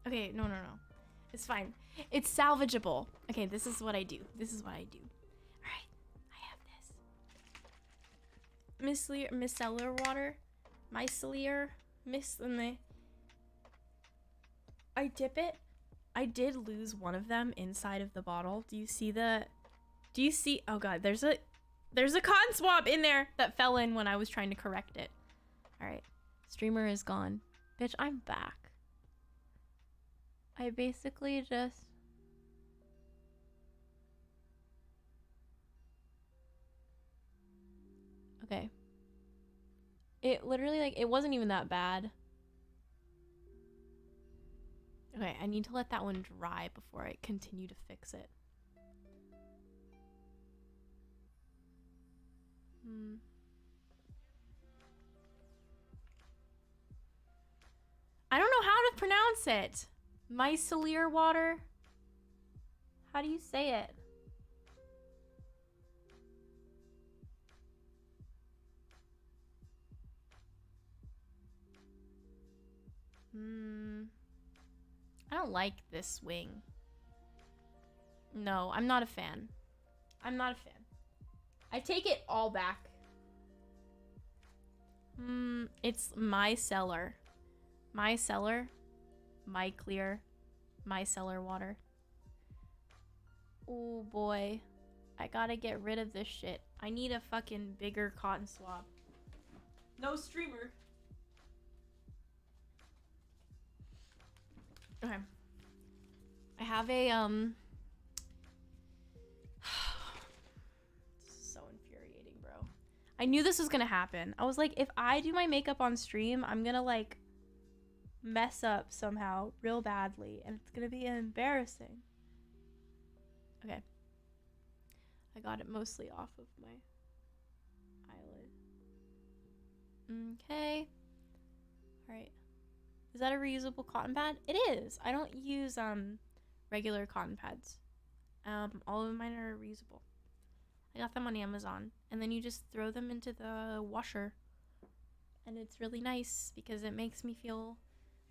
Okay, no. It's fine. It's salvageable. Okay, this is what I do. Alright, I have this. Micellar water. Micellar. I dip it. I did lose one of them inside of the bottle. Do you see? Oh god, there's a cotton swab in there that fell in when I was trying to correct it. Alright. Streamer is gone. Bitch, I'm back. I basically just... Okay. It literally, like, it wasn't even that bad. Okay, I need to let that one dry before I continue to fix it. I don't know how to pronounce it. Micellar water? How do you say it? I don't like this swing. No, I'm not a fan. I take it all back. It's micellar. Micellar. My clear. Micellar water. Oh boy. I gotta get rid of this shit. I need a fucking bigger cotton swab. No streamer. Okay. I have a, This is so infuriating, bro. I knew this was gonna happen. I was like, if I do my makeup on stream, I'm gonna, like, mess up somehow real badly. And it's gonna be embarrassing. Okay. I got it mostly off of my eyelid. Okay. Alright. Is that a reusable cotton pad? It is. I don't use regular cotton pads. All of mine are reusable. I got them on Amazon. And then you just throw them into the washer. And it's really nice because it makes me feel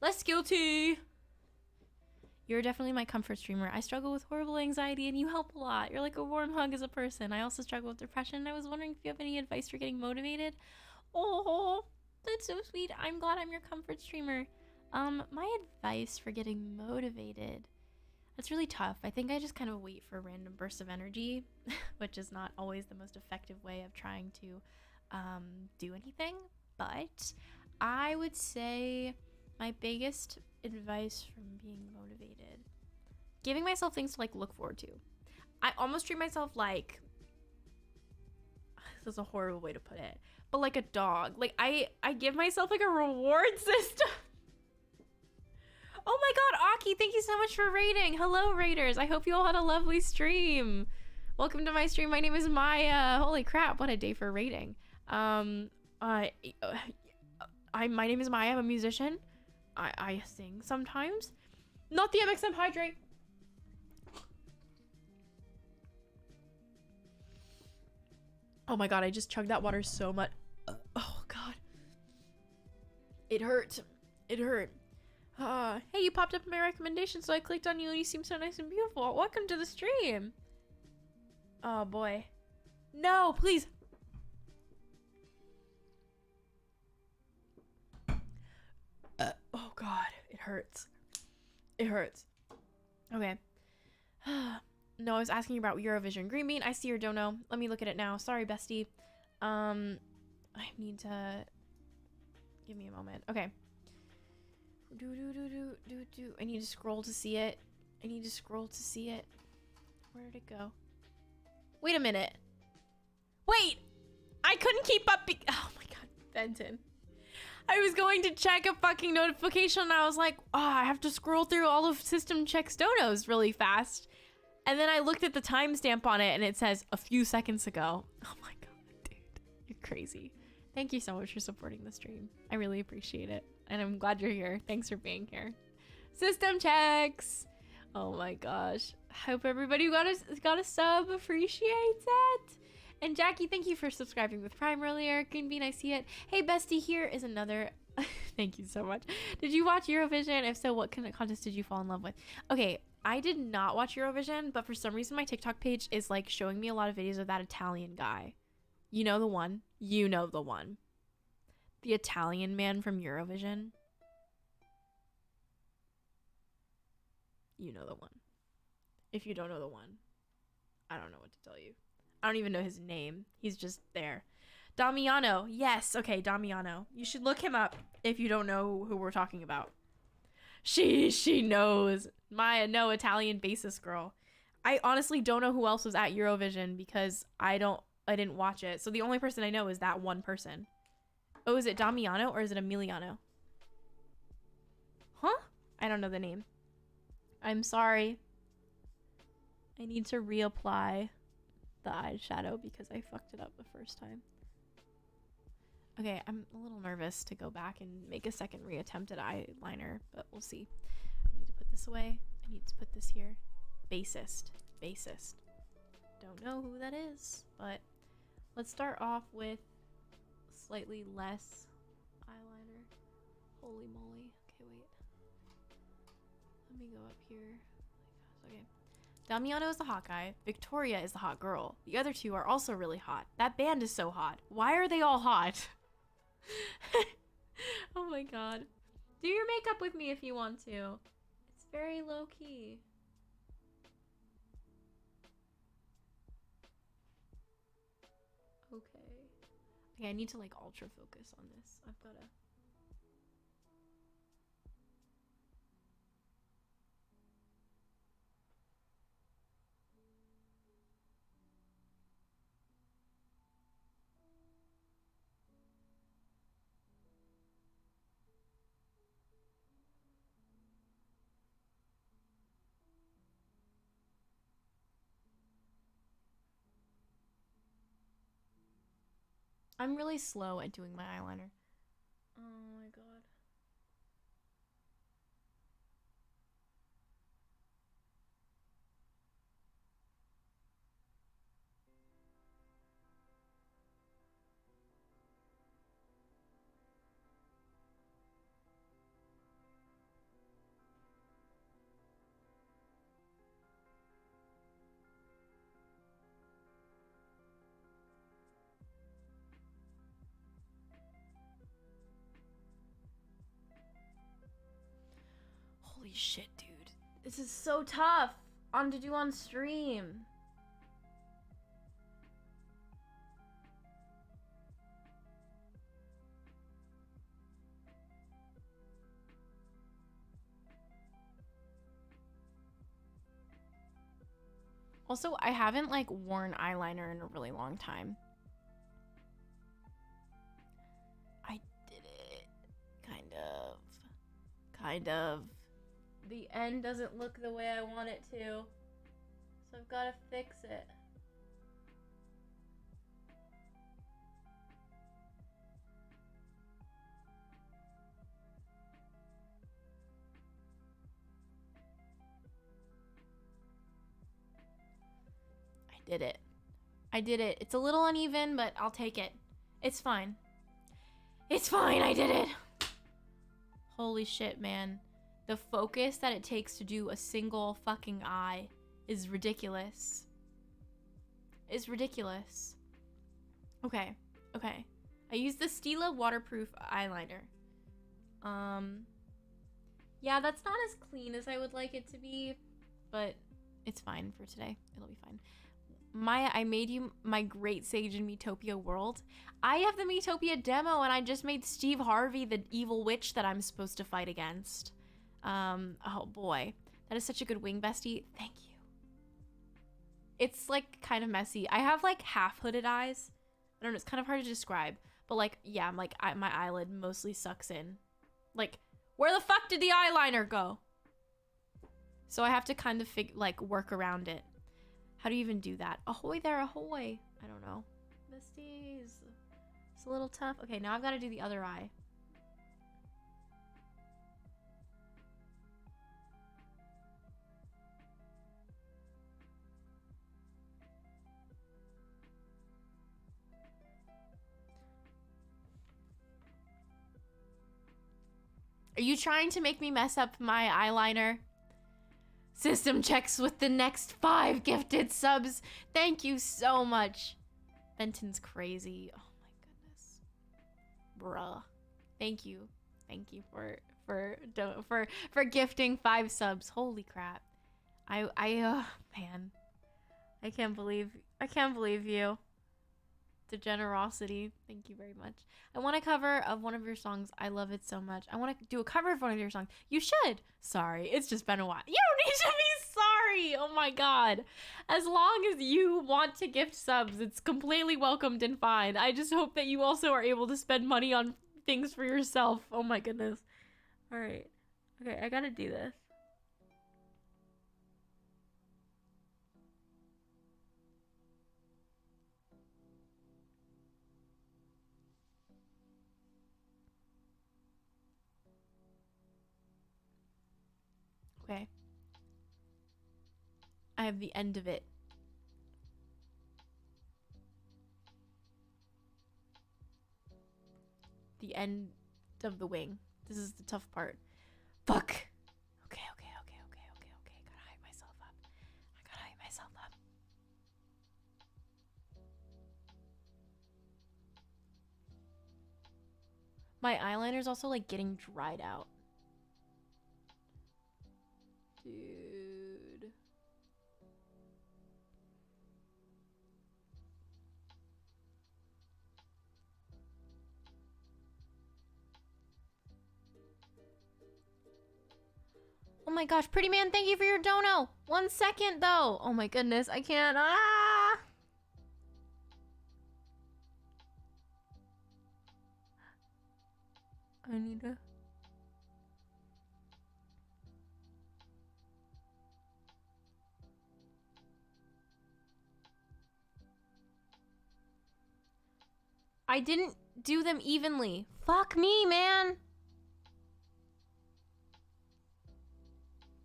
less guilty. You're definitely my comfort streamer. I struggle with horrible anxiety and you help a lot. You're like a warm hug as a person. I also struggle with depression. I was wondering if you have any advice for getting motivated. Oh, that's so sweet. I'm glad I'm your comfort streamer. My advice for getting motivated. That's really tough. I think I just kind of wait for random bursts of energy, which is not always the most effective way of trying to do anything. But I would say my biggest advice from being motivated, giving myself things to like look forward to. I almost treat myself like, this is a horrible way to put it, but like a dog. Like I give myself like a reward system. Oh my god, Aki, thank you so much for raiding. Hello, raiders. I hope you all had a lovely stream. Welcome to my stream. My name is Maya. Holy crap, what a day for raiding. My name is Maya. I'm a musician. I sing sometimes. Not the MXM Hydrate. Oh my god, I just chugged that water so much. Oh god. It hurt. It hurt. Hey, you popped up in my recommendation, so I clicked on you and you seem so nice and beautiful. Welcome to the stream. Oh boy. No, please. Oh god, it hurts. It hurts. Okay. No, I was asking about Eurovision. Green bean, I see your dono. Let me look at it now. Sorry, bestie. I need to Give me a moment. Okay. I need to scroll to see it. I need to scroll to see it. Where did it go? Wait a minute. Wait! I couldn't keep up. Oh my god, Benton. I was going to check a fucking notification and I was like, oh, I have to scroll through all of System Check's donos really fast. And then I looked at the timestamp on it and it says a few seconds ago. Oh my god, dude. You're crazy. Thank you so much for supporting the stream. I really appreciate it. And I'm glad you're here. Thanks for being here. System Checks. Oh my gosh. Hope everybody got a sub. Appreciates it. And Jackie, thank you for subscribing with Prime earlier. Green Bean, I see it. Hey, bestie, here is another. Thank you so much. Did you watch Eurovision? If so, what kind of contest did you fall in love with? Okay, I did not watch Eurovision, but for some reason my TikTok page is like showing me a lot of videos of that Italian guy. You know the one? You know the one. The Italian man from Eurovision. You know the one. If you don't know the one, I don't know what to tell you. I don't even know his name. He's just there. Damiano. Yes. Okay, Damiano. You should look him up if you don't know who we're talking about. She knows. Maya, no, Italian bassist girl. I honestly don't know who else was at Eurovision because I didn't watch it. So the only person I know is that one person. Oh, is it Damiano or is it Emiliano? Huh? I don't know the name. I'm sorry. I need to reapply the eyeshadow because I fucked it up the first time. Okay, I'm a little nervous to go back and make a second reattempt at eyeliner, but we'll see. I need to put this away. I need to put this here. Bassist. Don't know who that is, but let's start off with slightly less eyeliner. Holy moly. Okay, wait. Let me go up here. Okay. Damiano is the hot guy. Victoria is the hot girl. The other two are also really hot. That band is so hot. Why are they all hot? Oh my god. Do your makeup with me if you want to. It's very low key. Okay, I need to like ultra focus on this. I've gotta. I'm really slow at doing my eyeliner. Oh my god. Holy shit, dude. This is so tough to do on stream. Also, I haven't like worn eyeliner in a really long time. I did it. Kind of. The end doesn't look the way I want it to. So I've got to fix it. I did it. It's a little uneven, but I'll take it. It's fine. It's fine, I did it. Holy shit, man. The focus that it takes to do a single fucking eye is ridiculous. It's ridiculous. Okay. I used the Stila waterproof eyeliner. Yeah, that's not as clean as I would like it to be, but it's fine for today. It'll be fine. Maya, I made you my great sage in Metopia world. I have the Metopia demo, and I just made Steve Harvey the evil witch that I'm supposed to fight against. Oh boy. That is such a good wing bestie. Thank you. It's like kind of messy. I have like half hooded eyes. I don't know, it's kind of hard to describe. But like, yeah, I'm like, my eyelid mostly sucks in. Like, where the fuck did the eyeliner go? So I have to kind of work around it. How do you even do that? Ahoy there, ahoy. I don't know. Besties. It's a little tough. Okay, now I've got to do the other eye. Are you trying to make me mess up my eyeliner? System checks with the next 5 gifted subs. Thank you so much. Benton's crazy. Oh my goodness. Bruh. Thank you. Thank you for gifting 5 subs. Holy crap. Man. I can't believe you. The generosity. Thank you very much. I want a cover of one of your songs. I love it so much. I want to do a cover of one of your songs. You should. Sorry, it's just been a while. You don't need to be sorry. Oh my god. As long as you want to gift subs, it's completely welcomed and fine. I just hope that you also are able to spend money on things for yourself. Oh my goodness. All right. Okay, I gotta do this. Okay. I have the end of it. The end of the wing. This is the tough part. Fuck. Okay. Gotta hype myself up. I gotta hype myself up. My eyeliner's also like getting dried out. Dude. Oh my gosh, pretty man, thank you for your dono. 1 second though. Oh my goodness, I can't. Ah! I need to. I didn't do them evenly. Fuck me, man.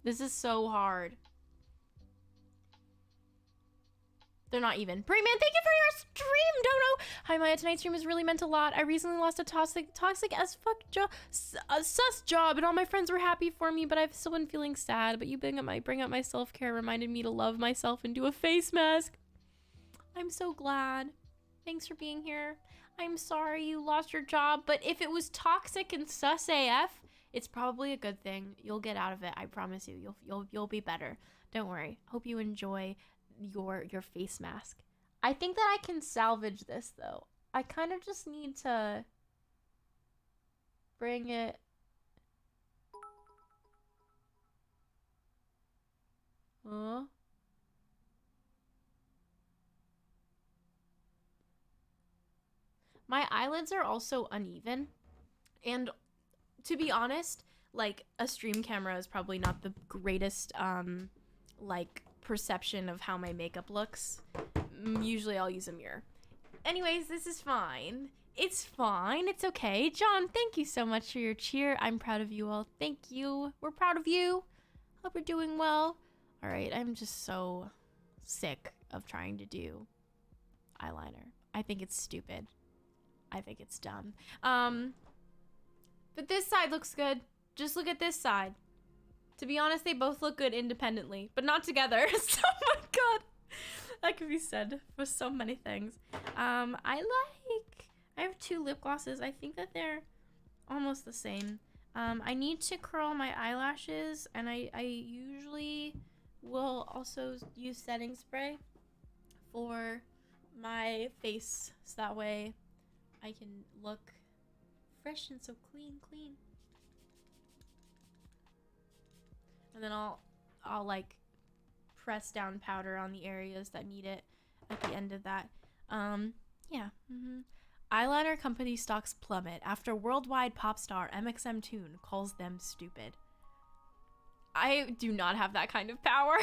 This is so hard. They're not even. Pretty man, thank you for your stream, Dono. Hi, Maya. Tonight's stream has really meant a lot. I recently lost a toxic as fuck sus job, and all my friends were happy for me, but I've still been feeling sad. But you bring up my self-care, reminded me to love myself and do a face mask. I'm so glad. Thanks for being here. I'm sorry you lost your job, but if it was toxic and sus AF, it's probably a good thing. You'll get out of it. I promise you. You'll be better. Don't worry. Hope you enjoy your face mask. I think that I can salvage this though. I kind of just need to bring it. Huh? My eyelids are also uneven, and to be honest, like a stream camera is probably not the greatest like perception of how my makeup looks. Usually I'll use a mirror. Anyways, this is fine. It's fine. It's okay. John, thank you so much for your cheer. I'm proud of you all. Thank you. We're proud of you. Hope you're doing well. All right, I'm just so sick of trying to do eyeliner. I think it's stupid. I think it's dumb. But this side looks good. Just look at this side. To be honest, they both look good independently, but not together. So, oh my god. That could be said for so many things. I have 2 lip glosses. I think that they're almost the same. I need to curl my eyelashes, and I usually will also use setting spray for my face, so that way I can look fresh and so clean. And then I'll like press down powder on the areas that need it at the end of that. Yeah. Eyeliner company stocks plummet after worldwide pop star MXM Toon calls them stupid. I do not have that kind of power.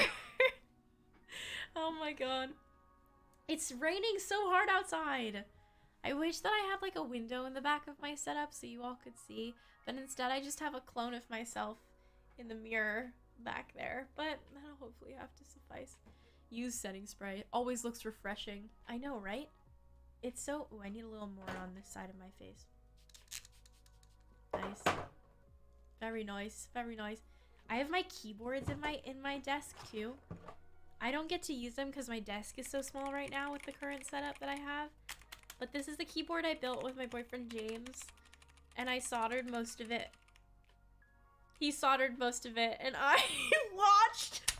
Oh my god. It's raining so hard outside. I wish that I had like a window in the back of my setup so you all could see, but instead I just have a clone of myself in the mirror back there, but that'll hopefully have to suffice. Use setting spray. Always looks refreshing. I know, right? It's so... Ooh, I need a little more on this side of my face. Nice. Very nice. Very nice. I have my keyboards in my desk too. I don't get to use them because my desk is so small right now with the current setup that I have. But this is the keyboard I built with my boyfriend James. And I soldered most of it. He soldered most of it and I watched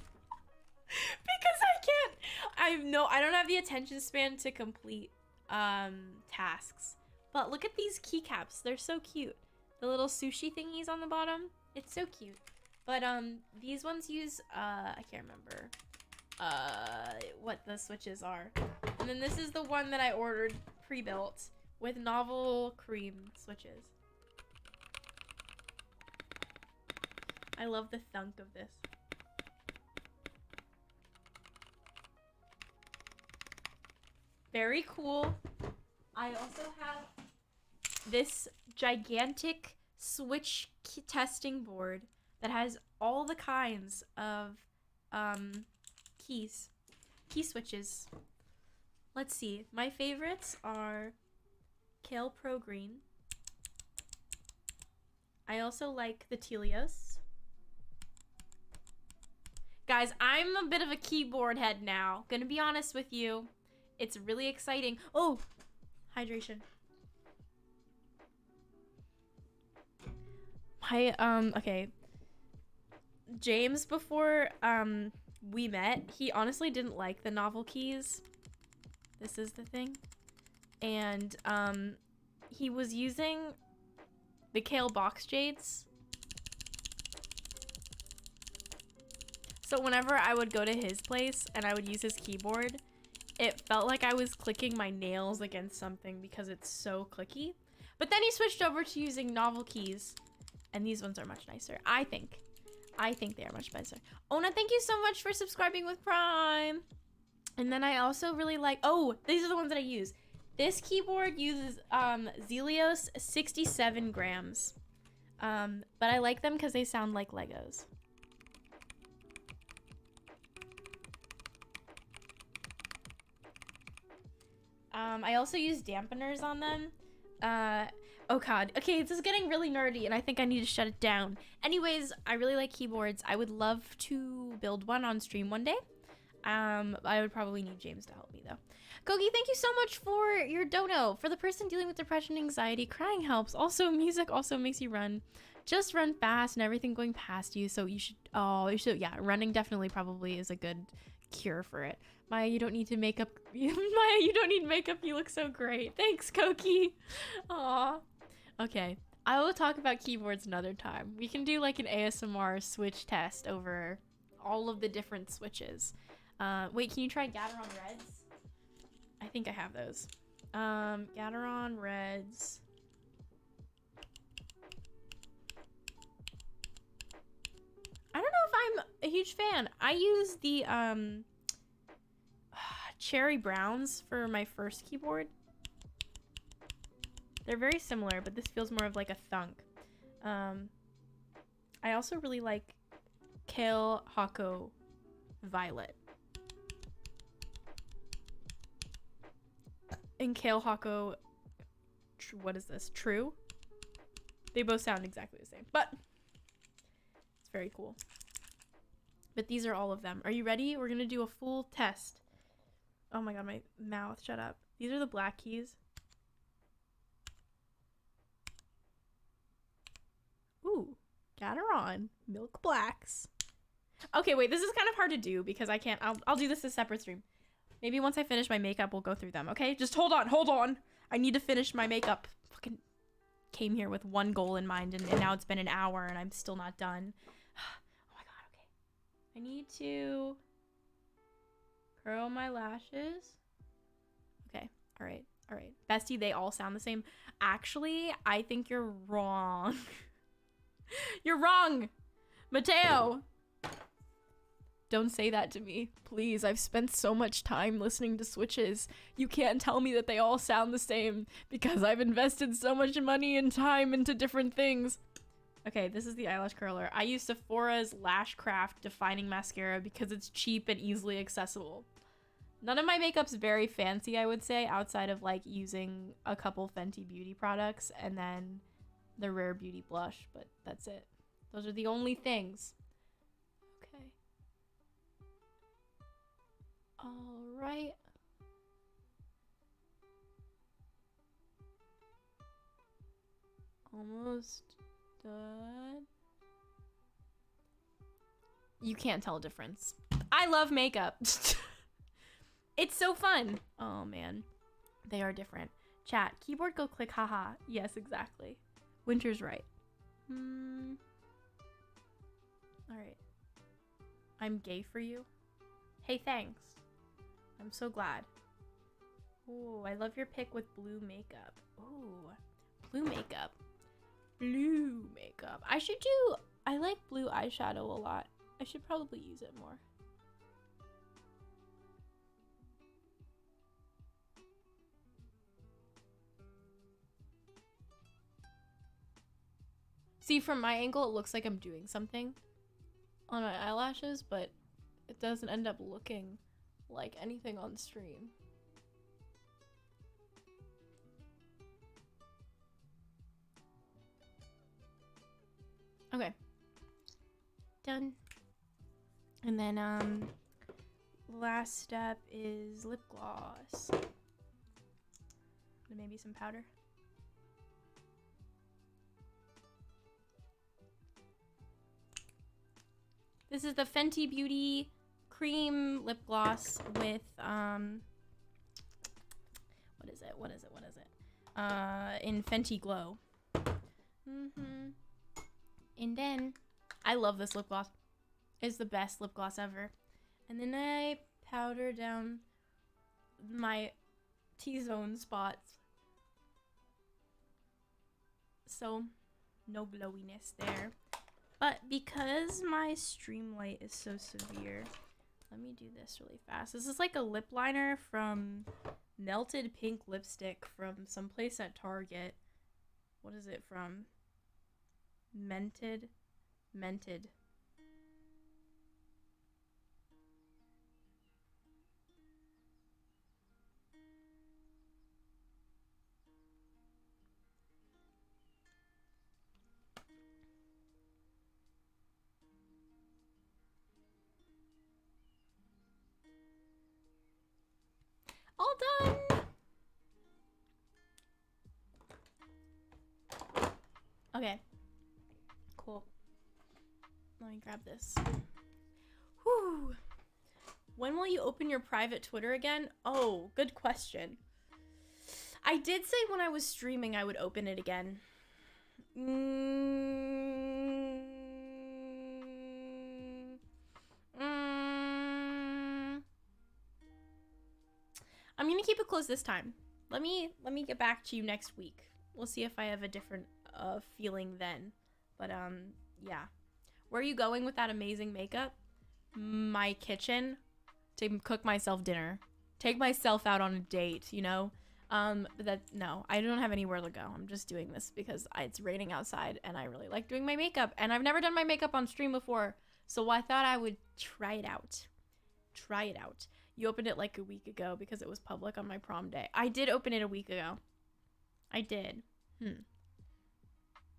because I don't have the attention span to complete tasks. But look at these keycaps. They're so cute. The little sushi thingies on the bottom. It's so cute. But these ones use I can't remember what the switches are. And then this is the one that I ordered pre-built with novel cream switches. I love the thunk of this. Very cool. I also have this gigantic switch testing board that has all the kinds of key switches. Let's see. My favorites are Kale Pro Green. I also like the Telios. Guys, I'm a bit of a keyboard head now. Gonna be honest with you. It's really exciting. Oh, hydration. Okay. James, before we met, he honestly didn't like the novel keys. This is the thing. And he was using the Kale box jades. So whenever I would go to his place and I would use his keyboard, it felt like I was clicking my nails against something because it's so clicky. But then he switched over to using novel keys, and these ones are much nicer. I think they are much nicer. Ona, thank you so much for subscribing with Prime. And then I also really like, oh, these are the ones that I use. This keyboard uses Zelios 67 grams. But I like them because they sound like Legos. I also use dampeners on them. Oh god. Okay, this is getting really nerdy and I think I need to shut it down. Anyways, I really like keyboards. I would love to build one on stream one day. I would probably need James to help me though. Kogi, thank you so much for your dono. For the person dealing with depression and anxiety, crying helps. Also, music also makes you run. Just run fast and everything going past you. So you should, yeah, running definitely probably is a good cure for it. Maya, you don't need to make up. Maya, you don't need makeup. You look so great. Thanks, Koki. Aw. Okay. I will talk about keyboards another time. We can do like an ASMR switch test over all of the different switches. Wait, can you try Gateron Reds? I think I have those. Gateron Reds. I don't know if I'm a huge fan. I use the cherry browns for my first keyboard. They're very similar, but this feels more of like a thunk. I also really like Kale Hako Violet. And Kale Hako, what is this? True? They both sound exactly the same, but it's very cool. But these are all of them. Are you ready? We're gonna do a full test. Oh my god, my mouth, shut up. These are the black keys. Ooh, Gateron, Milk Blacks. Okay, wait, this is kind of hard to do because I can't, I'll do this a separate stream. Maybe once I finish my makeup, we'll go through them, okay? Just hold on. I need to finish my makeup. Fucking came here with one goal in mind, and now it's been an hour, and I'm still not done. Oh my god, okay. I need to curl my lashes. Okay, all right. Bestie, they all sound the same. Actually, I think you're wrong. You're wrong, Mateo. Don't say that to me, please. I've spent so much time listening to Switches. You can't tell me that they all sound the same because I've invested so much money and time into different things. Okay, this is the eyelash curler. I use Sephora's Lash Craft Defining Mascara because it's cheap and easily accessible. None of my makeup's very fancy, I would say, outside of like using a couple Fenty Beauty products and then the Rare Beauty blush, but that's it. Those are the only things. Okay. All right. Almost done. You can't tell a difference. I love makeup. It's so fun. Oh man, they are different. Chat, keyboard go click, haha. Yes, exactly. Winter's right. All right. I'm gay for you. Hey, thanks. I'm so glad. Oh, I love your pick with blue makeup. Oh, blue makeup. Blue makeup. I like blue eyeshadow a lot. I should probably use it more. See, from my angle, it looks like I'm doing something on my eyelashes, but it doesn't end up looking like anything on stream. Okay. Done. And then, last step is lip gloss. And maybe some powder. This is the Fenty Beauty cream lip gloss with, what is it? In Fenty Glow. And then, I love this lip gloss. It's the best lip gloss ever. And then I powder down my T-zone spots. So, no glowiness there. But because my stream light is so severe, let me do this really fast. This is like a lip liner from Melted Pink Lipstick from someplace at Target. What is it from? Mented. All done. Okay. Cool. Let me grab this. Whew. When will you open your private Twitter again? Oh, good question. I did say when I was streaming I would open it again. I'm gonna keep it closed this time. Let me get back to you next week. We'll see if I have a different feeling then. But yeah. Where are you going with that amazing makeup? My kitchen to cook myself dinner. Take myself out on a date, you know? But no, I don't have anywhere to go. I'm just doing this because it's raining outside and I really like doing my makeup. And I've never done my makeup on stream before, so I thought I would try it out. You opened it like a week ago because it was public on my prom day. I did open it a week ago. I did.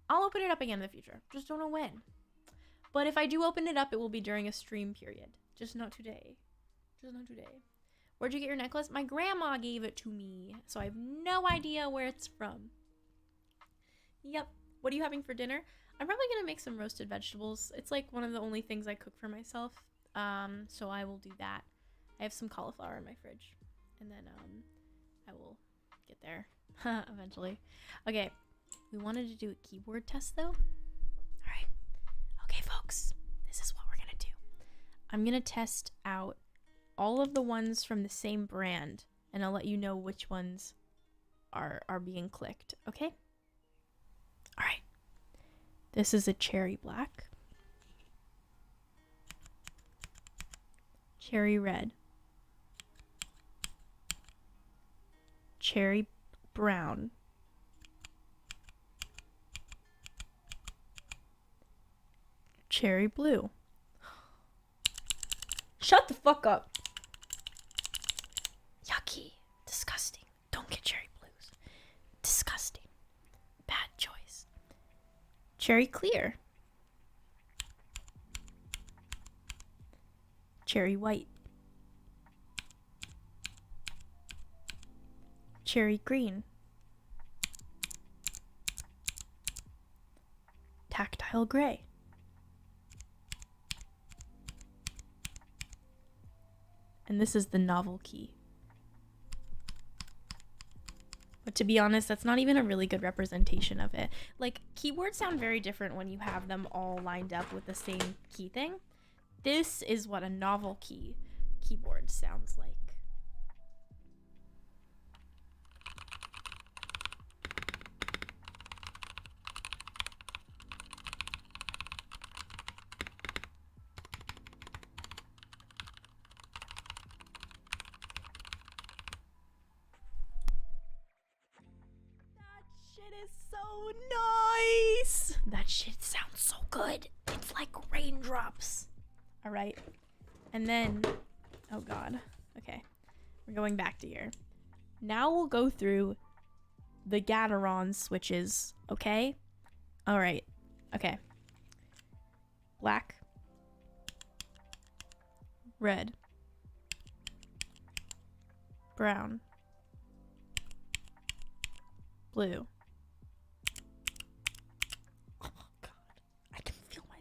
I'll open it up again in the future. Just don't know when. But if I do open it up, it will be during a stream period. Just not today. Where'd you get your necklace? My grandma gave it to me, so I have no idea where it's from. Yep. What are you having for dinner? I'm probably gonna make some roasted vegetables. It's like one of the only things I cook for myself. So I will do that. I have some cauliflower in my fridge, and then I will get there eventually. Okay, we wanted to do a keyboard test though. All right. Okay, folks, this is what we're gonna do. I'm gonna test out all of the ones from the same brand, and I'll let you know which ones are being clicked. Okay. All right. This is a cherry black, cherry red, cherry brown, cherry blue. Shut the fuck up. Yucky. Disgusting. Don't get cherry blues. Disgusting. Bad choice. Cherry clear. Cherry white. Cherry green. Tactile gray. And this is the novel key. But to be honest, that's not even a really good representation of it. Like, keyboards sound very different when you have them all lined up with the same key thing. This is what a novel key keyboard sounds like. Shit is so nice. That shit sounds so good. It's like raindrops. All right. And then, oh God. Okay. We're going back to here. Now we'll go through the Gateron switches. Okay. All right. Okay. Black. Red. Brown. Blue.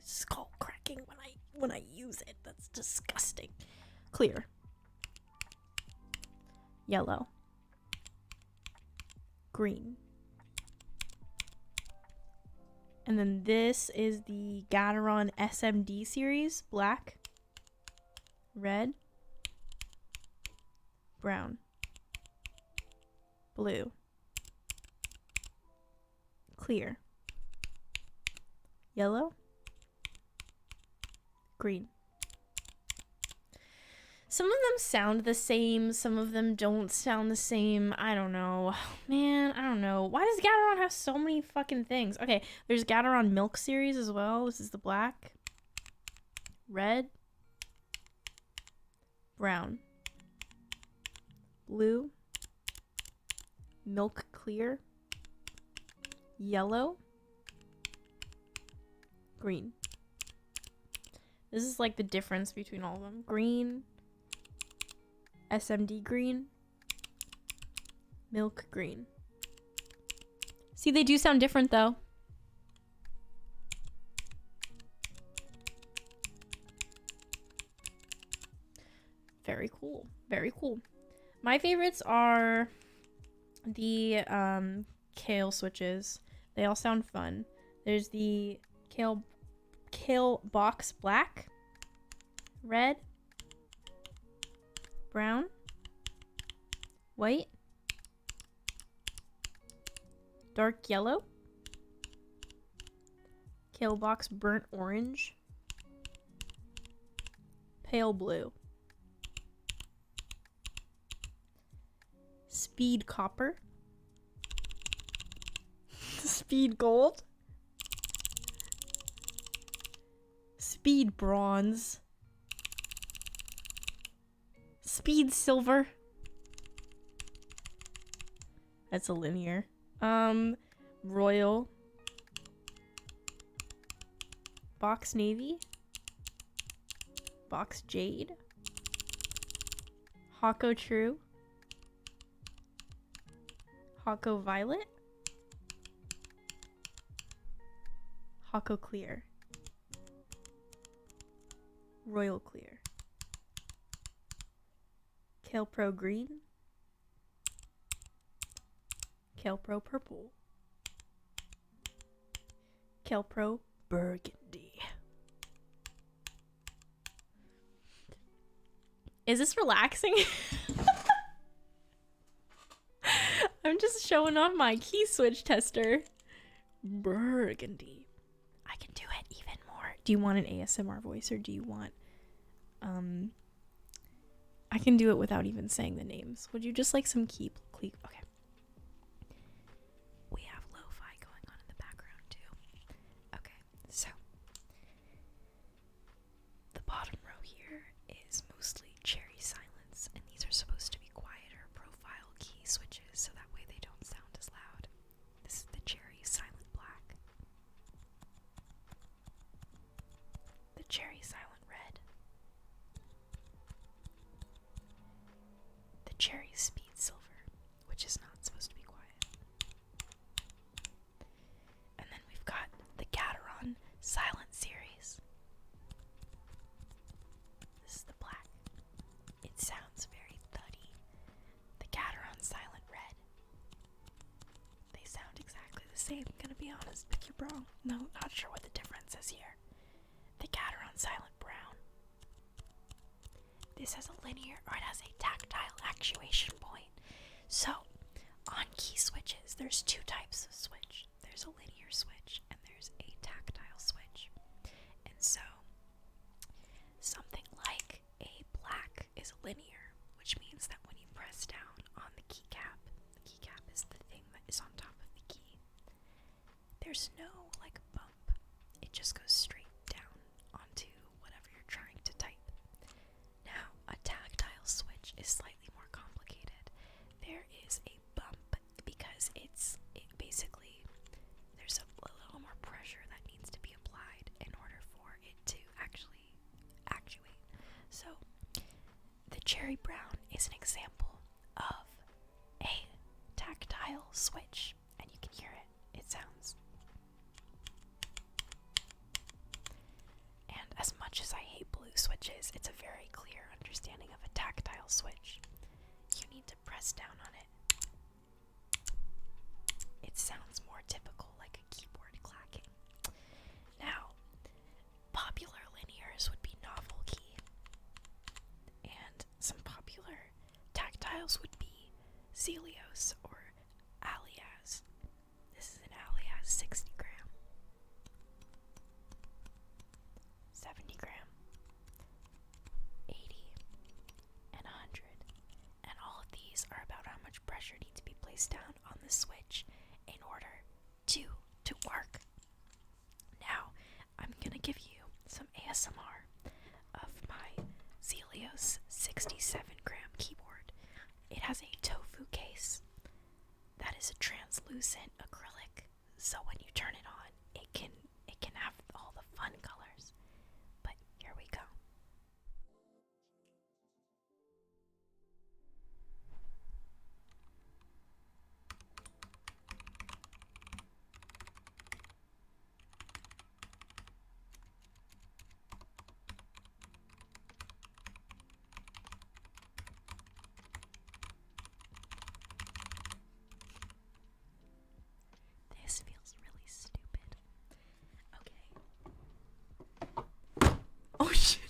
Skull cracking when I use it. That's disgusting. Clear. Yellow. Green. And then this is the Gateron SMD series. Black. Red. Brown. Blue. Clear. Yellow. Green. Some of them sound the same, some of them don't sound the same. I don't know. Man, I don't know. Why does Gateron have so many fucking things? Okay, there's Gateron Milk series as well. This is the black. Red. Brown. Blue. Milk clear. Yellow. Green. This is like the difference between all of them. Green. SMD green. Milk green. See, they do sound different though. Very cool. Very cool. My favorites are the kale switches. They all sound fun. There's the kale box black, red, brown, white, dark yellow, kale box burnt orange, pale blue, speed copper, speed gold, speed bronze, speed silver. That's a linear. Royal, box navy, box jade, Hako true, Hako violet, Hako clear, royal clear, Kale Pro Green, Kale Pro Purple, Kale Pro Burgundy. Is this relaxing? I'm just showing off my key switch tester. Burgundy. I can do it even more. Do you want an ASMR voice, or do you want I can do it without even saying the names. Would you just like some okay. We have lo-fi going on in the background too. Okay, so the bottom row here is mostly cherry silence, and these are supposed to be quieter profile key switches so that way they don't sound as loud. This is the cherry silent black, the cherry silent red, the cherry speed silver, which is not supposed to be quiet, and then we've got the Gateron silent series. This is the black. It sounds very thuddy. The Gateron silent red. They sound exactly the same, I'm gonna be honest. Pick your bro. No, not sure what the difference is here. The Gateron silent brown. This has a linear, or it has a tactile actuation point. So, on key switches, there's two types of switch. There's a linear switch and there's a tactile switch. And so, something like a black is linear, which means that when you press down on the keycap is the thing that is on top of the key. There's no like bump. It just goes straight down onto whatever you're trying to type. Now, a tactile switch is slightly more complicated. There is a bump because it basically, there's a little more pressure that needs to be applied in order for it to actually actuate. So, the cherry brown is an example of a tactile switch, and you can hear it. It sounds. And as much as I hate blue switches, it's a very clear understanding of a tactile switch. You need to press down on it. It sounds more typical, like a keyboard clacking. Now, popular linears would be novel key, and some popular tactiles would be Zelios or Alias. This is an Alias 60 gram, 70 gram, 80, and 100. And all of these are about how much pressure needs to be placed down on the switch in order to work. Now, I'm gonna give you some ASMR of my Zelios 67 gram keyboard. It has a tofu case that is a translucent acrylic, so when you turn it on, it can have all the fun colors. But here we go. This feels really stupid. Okay. Oh shit.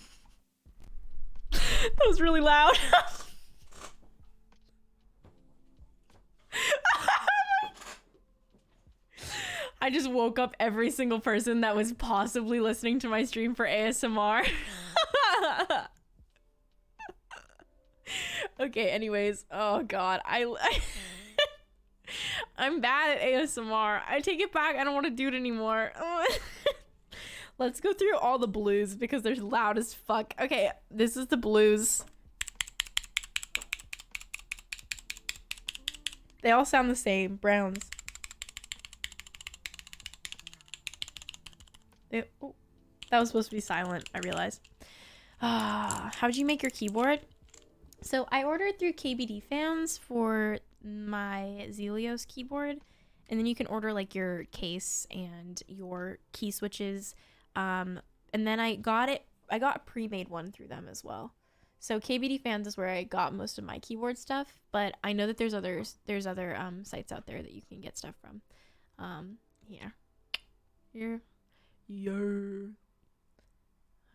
That was really loud. I just woke up every single person that was possibly listening to my stream for ASMR. Okay, anyways. Oh god. I'm bad at ASMR. I take it back. I don't want to do it anymore. Let's go through all the blues because they're loud as fuck. Okay, this is the blues. They all sound the same. Browns. Oh, that was supposed to be silent, I realized. How'd you make your keyboard? So I ordered through KBD Fans for my Zelios keyboard, and then you can order like your case and your key switches. And then I got a pre-made one through them as well. So KBD Fans is where I got most of my keyboard stuff, but I know that there's other sites out there that you can get stuff from. Here.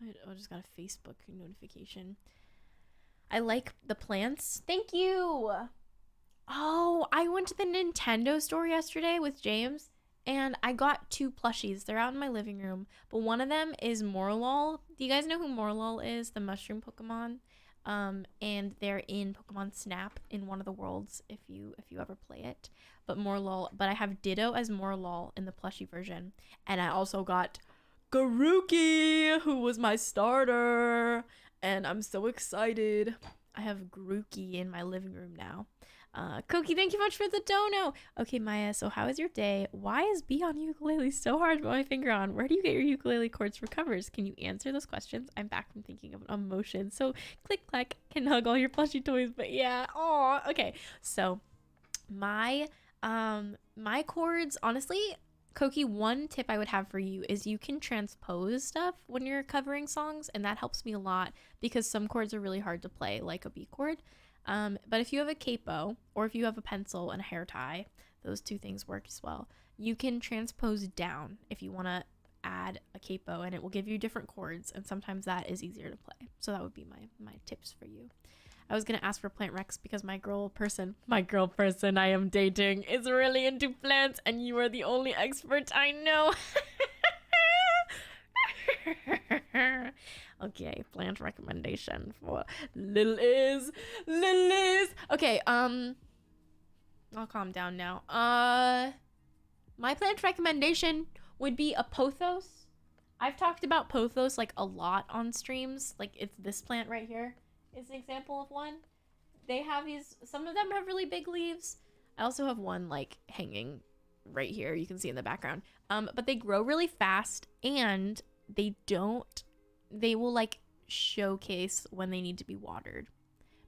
I just got a Facebook notification. I like the plants. Thank you. Oh, I went to the Nintendo store yesterday with James and I got 2 plushies. They're out in my living room, but one of them is Morlul. Do you guys know who Morlul is? The mushroom Pokemon. And they're in Pokemon Snap in one of the worlds if you ever play it. But I have Ditto as Morlul in the plushie version, and I also got Garuki, who was my starter, and I'm so excited. I have Garuki in my living room now. Cookie, thank you much for the dono. Okay, Maya, so how is your day? Why is B on ukulele so hard to put my finger on? Where do you get your ukulele chords for covers? Can you answer those questions? I'm back from thinking of emotion. So click clack can hug all your plushie toys, but yeah. Oh, okay. So my chords, honestly, Koki, one tip I would have for you is you can transpose stuff when you're covering songs, and that helps me a lot because some chords are really hard to play, like a B chord. But if you have a capo or if you have a pencil and a hair tie, those 2 things work as well. You can transpose down if you want to add a capo, and it will give you different chords, and sometimes that is easier to play. So that would be my tips for you. I was going to ask for plant recs because my girl person I am dating is really into plants, and you are the only expert I know. Okay, plant recommendation for Lil Iz. Okay, I'll calm down now. My plant recommendation would be a pothos. I've talked about pothos like a lot on streams. Like, it's this plant right here is an example of one. They have these, some of them have really big leaves. I also have one like hanging right here, you can see in the background. But they grow really fast, and they will like showcase when they need to be watered,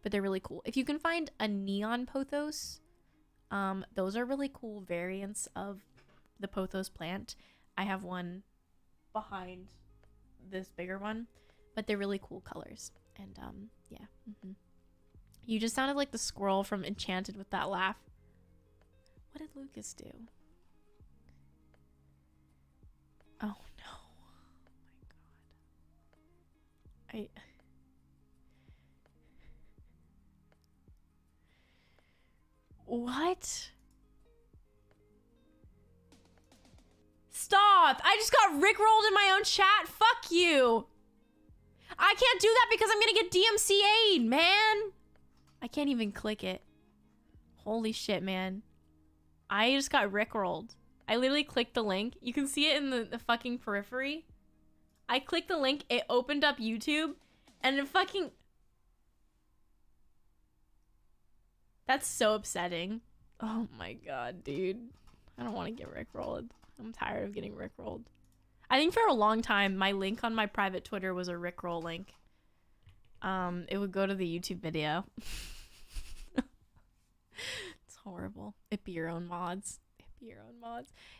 but they're really cool. If you can find a neon pothos, those are really cool variants of the pothos plant. I have one behind this bigger one, but they're really cool colors. And yeah. You just sounded like the squirrel from Enchanted with that laugh. What did Lucas do? Oh no. What? Stop! I just got rickrolled in my own chat. Fuck you. I can't do that because I'm gonna get DMCA'd, man. I can't even click it. Holy shit, man. I just got rickrolled. I literally clicked the link. You can see it in the fucking periphery. I clicked the link, it opened up YouTube, and it fucking... That's so upsetting. Oh my god, dude. I don't want to get rickrolled. I'm tired of getting rickrolled. I think for a long time, my link on my private Twitter was a rickroll link. It would go to the YouTube video. It's horrible. It'd be your own mods.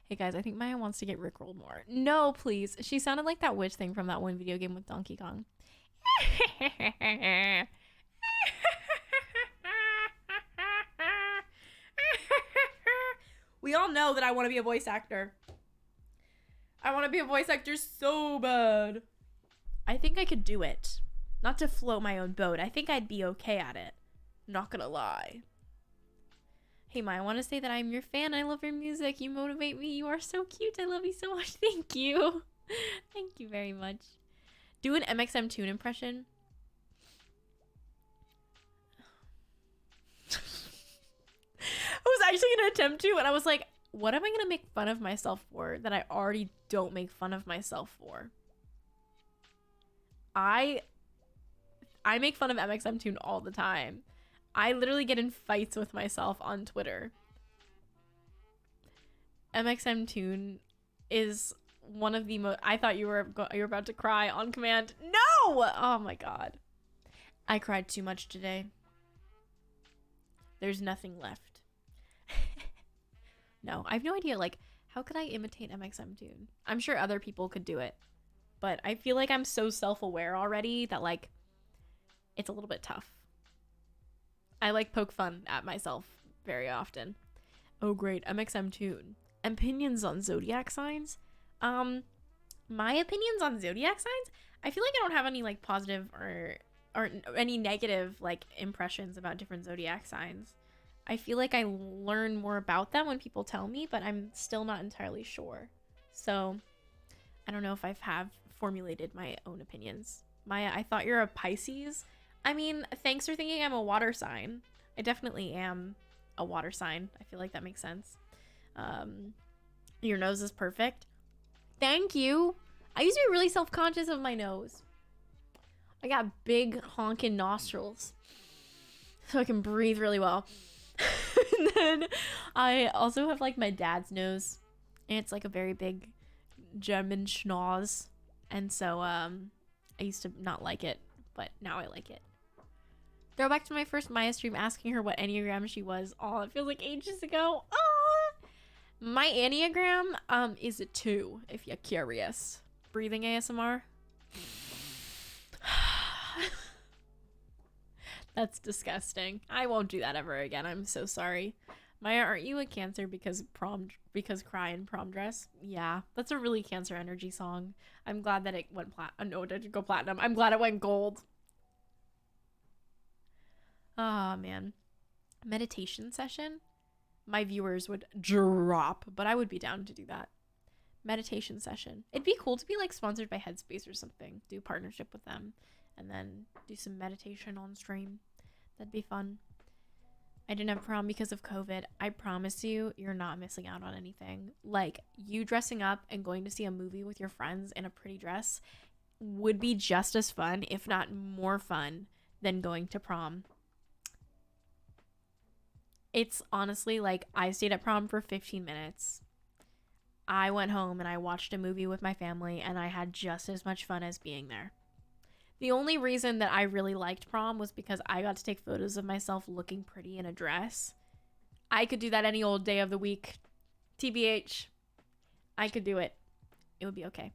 Hey guys, I think Maya wants to get rickrolled more. No, please. She sounded like that witch thing from that one video game with Donkey Kong. We all know that I want to be a voice actor. I want to be a voice actor so bad. I think I could do it. Not to float my own boat. I think I'd be okay at it. Not gonna lie. Hey, Maya, I want to say that I'm your fan. I love your music. You motivate me. You are so cute. I love you so much. Thank you. Thank you very much. Do an MXM Tune impression. I was actually going to attempt to, and I was like, what am I going to make fun of myself for that I already don't make fun of myself for? I make fun of MXM Tune all the time. I literally get in fights with myself on Twitter. MXM Tune is one of the most... I thought you were about to cry on command. No! Oh my god. I cried too much today. There's nothing left. No, I have no idea. Like, how could I imitate MXM Tune? I'm sure other people could do it. But I feel like I'm so self-aware already that, like, it's a little bit tough. I like poke fun at myself very often. Oh great, MXM tune. Opinions on zodiac signs? My opinions on zodiac signs? I feel like I don't have any like positive or any negative like impressions about different zodiac signs. I feel like I learn more about them when people tell me, but I'm still not entirely sure. So I don't know if have formulated my own opinions. Maya, I thought you're a Pisces. I mean, thanks for thinking I'm a water sign. I definitely am a water sign. I feel like that makes sense. Your nose is perfect. Thank you. I used to be really self-conscious of my nose. I got big honking nostrils so I can breathe really well. And then I also have like my dad's nose, and it's like a very big German schnoz. And so I used to not like it, but now I like it. Throw back to my first Maya stream asking her what Enneagram she was. Oh, it feels like ages ago. Oh, my Enneagram is a 2, if you're curious. Breathing ASMR. That's disgusting. I won't do that ever again. I'm so sorry. Maya, aren't you a Cancer because cry in prom dress? Yeah, that's a really Cancer energy song. I'm glad that it went no, it didn't go platinum. I'm glad it went gold. Oh man. Meditation session? My viewers would drop, but I would be down to do that. Meditation session. It'd be cool to be like sponsored by Headspace or something. Do a partnership with them and then do some meditation on stream. That'd be fun. I didn't have prom because of COVID. I promise you, you're not missing out on anything. Like, you dressing up and going to see a movie with your friends in a pretty dress would be just as fun, if not more fun, than going to prom. It's honestly like, I stayed at prom for 15 minutes. I went home and I watched a movie with my family, and I had just as much fun as being there. The only reason that I really liked prom was because I got to take photos of myself looking pretty in a dress. I could do that any old day of the week. TBH. I could do it. It would be okay.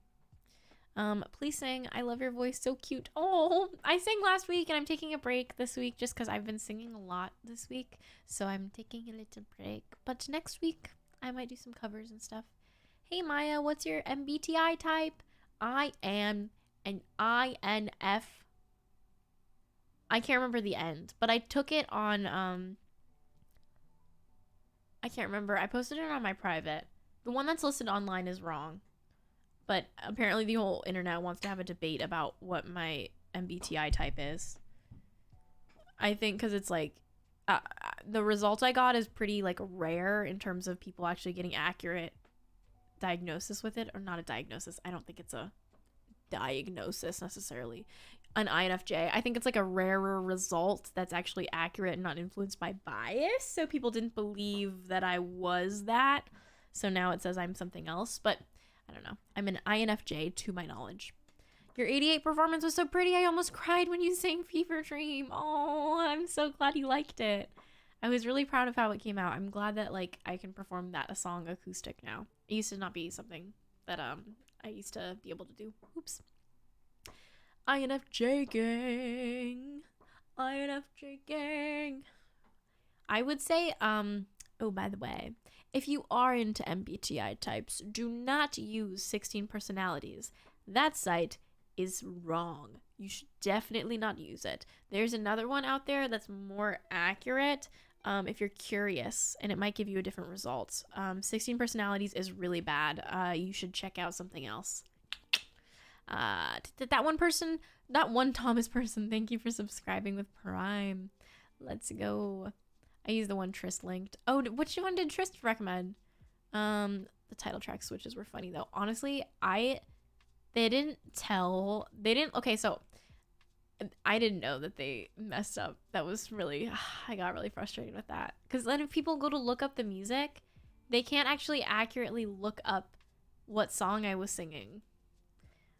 Please sing. I love your voice. So cute. Oh, I sang last week and I'm taking a break this week just because I've been singing a lot this week. So I'm taking a little break. But next week, I might do some covers and stuff. Hey, Maya, what's your MBTI type? I am an INF. I can't remember the end, but I took it on, I can't remember. I posted it on my private. The one that's listed online is wrong, but apparently the whole internet wants to have a debate about what my MBTI type is. I think because it's like, the result I got is pretty like rare in terms of people actually getting accurate diagnosis with it, or not a diagnosis. I don't think it's a diagnosis necessarily. An INFJ, I think it's like a rarer result that's actually accurate and not influenced by bias, so people didn't believe that I was that, so now it says I'm something else. But I don't know, I'm an INFJ to my knowledge. Your 88 performance was so pretty, I almost cried when you sang Fever Dream. Oh, I'm so glad you liked it. I was really proud of how it came out. I'm glad that like I can perform that a song acoustic now. It used to not be something that I used to be able to do. Oops. INFJ gang. INFJ gang. I would say, oh, by the way, if you are into MBTI types, do not use 16 personalities. That site is wrong. You should definitely not use it. There's another one out there that's more accurate. If you're curious, and it might give you a different result. 16 personalities is really bad. You should check out something else. That one Thomas person, thank you for subscribing with Prime. Let's go. I used the one Trist linked. Oh, which one did Trist recommend? The title track switches were funny though. Honestly, okay, so I didn't know that they messed up. That was really, I got really frustrated with that. Because then if people go to look up the music, they can't actually accurately look up what song I was singing.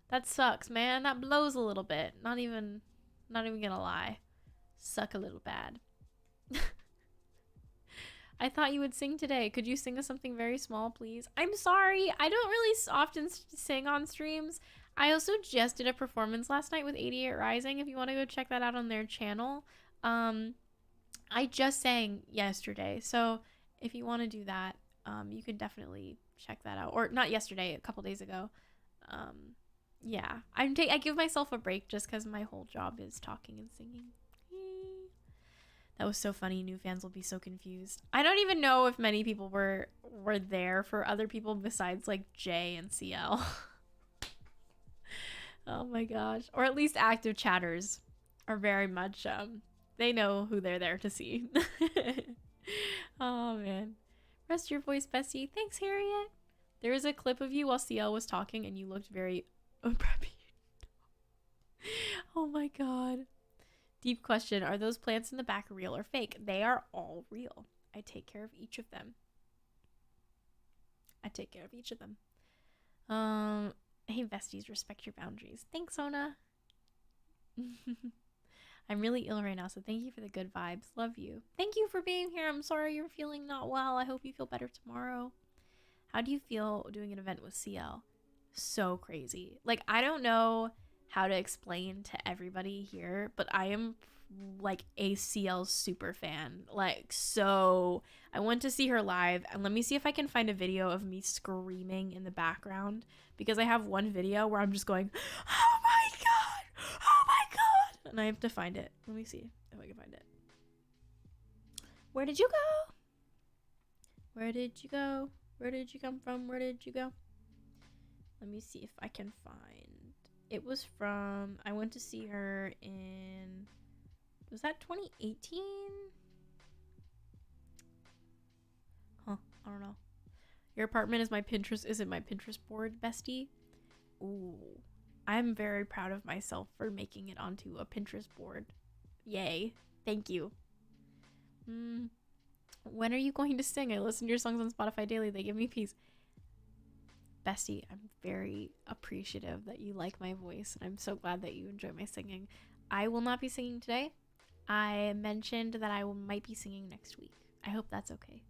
That sucks, man. That blows a little bit. Not even gonna lie. Suck a little bad. I thought you would sing today. Could you sing us something very small, please? I'm sorry. I don't really often sing on streams. I also just did a performance last night with 88 Rising. If you want to go check that out on their channel. I just sang yesterday. So if you want to do that, you can definitely check that out. Or not yesterday, a couple days ago. Yeah, I give myself a break just because my whole job is talking and singing. That was so funny. New fans will be so confused. I don't even know if many people were there for other people besides like Jay and CL. Oh my gosh. Or at least active chatters are very much they know who they're there to see. Oh man. Rest your voice, bestie. Thanks, Harriet. There is a clip of you while CL was talking and you looked very preppy. Oh my god. Deep question. Are those plants in the back real or fake? They are all real. I take care of each of them. Hey, besties, respect your boundaries. Thanks, Ona. I'm really ill right now, so thank you for the good vibes. Love you. Thank you for being here. I'm sorry you're feeling not well. I hope you feel better tomorrow. How do you feel doing an event with CL? So crazy. Like, I don't know how to explain to everybody here, but I am like a CL super fan. Like, so I went to see her live, and let me see if I can find a video of me screaming in the background, because I have one video where I'm just going, oh my god, oh my god, and I have to find it. Let me see if I can find it. Where did you go? Where did you go? Where did you come from? Where did you go? Let me see if I can find. It was from, I went to see her in, was that 2018? Huh, I don't know. Your apartment is my Pinterest, isn't my Pinterest board, bestie? Ooh, I'm very proud of myself for making it onto a Pinterest board. Yay, thank you. When are you going to sing? I listen to your songs on Spotify daily. They give me peace. Bestie, I'm very appreciative that you like my voice, and I'm so glad that you enjoy my singing. I will not be singing today. I mentioned that I might be singing next week. I hope that's okay.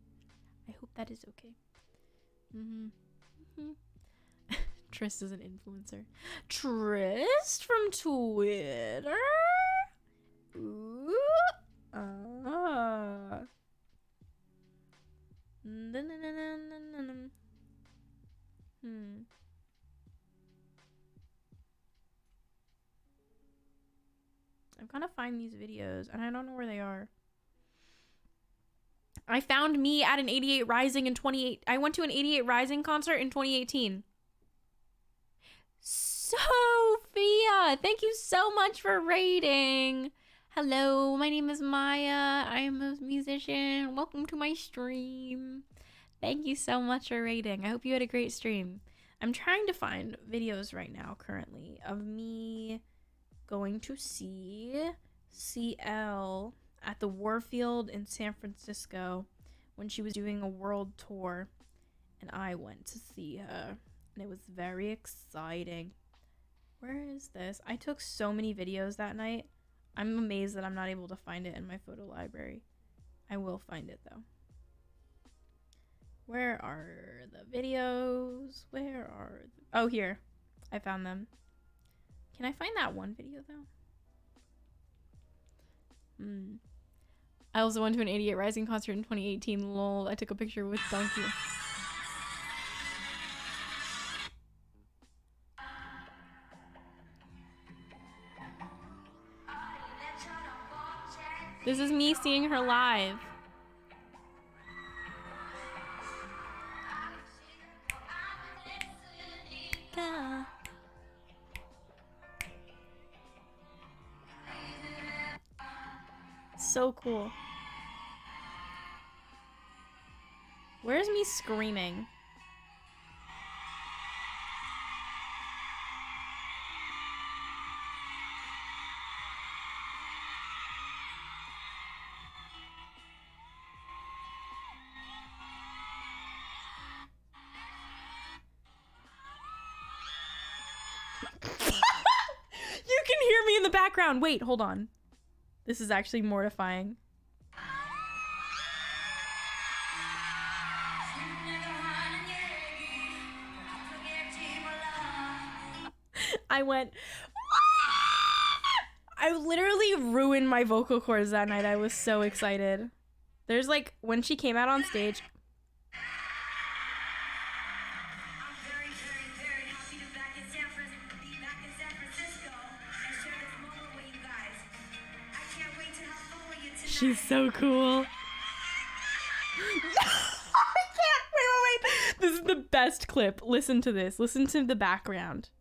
I hope that is okay. Trist is an influencer. Trist from Twitter? Ooh. I'm gonna find these videos, and I don't know where they are. I found me at an 88 Rising in 28. I went to an 88 Rising concert in 2018. Sophia, thank you so much for rating. Hello, my name is Maya. I am a musician. Welcome to my stream. Thank you so much for rating. I hope you had a great stream. I'm trying to find videos right now currently of me going to see CL at the Warfield in San Francisco when she was doing a world tour, and I went to see her, and it was very exciting. Where is this? I took so many videos that night. I'm amazed that I'm not able to find it in my photo library. I will find it though. Where are the videos? Where are oh, here. I found them. Can I find that one video though? I also went to an 88 Rising concert in 2018. Lol, I took a picture with Donkey. This is me seeing her live. Yeah. So cool. Where's me screaming? You can hear me in the background. Wait, hold on. This is actually mortifying. I went, I literally ruined my vocal cords that night. I was so excited. There's like, when she came out on stage. I'm very, very, very happy to be back in San Francisco and share this moment with you guys. I can't wait to have fun with you tonight. She's so cool. I can't. Wait. This is the best clip. Listen to this. Listen to the background.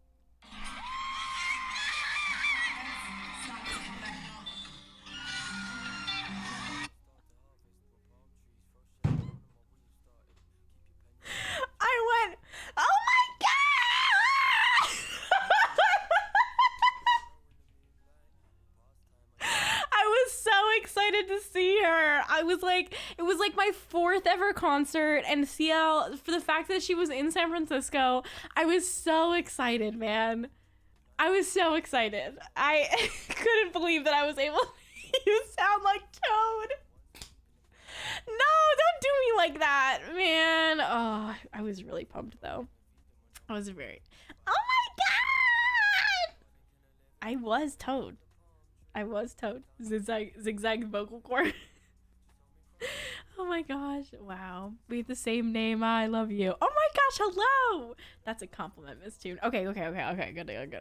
I went, oh my God! I was so excited to see her. I was like, it was like my 4th ever concert, and CL, for the fact that she was in San Francisco, I was so excited, man. I was so excited. I couldn't believe that I was able to you sound like Toad. No, don't do me like that, man. Oh, I was really pumped though. I was very, oh my God! I was Toad. Zigzag vocal cord. Oh my gosh, wow. We have the same name. I love you. Oh my gosh, hello! That's a compliment, Miss Tune. Okay. Good.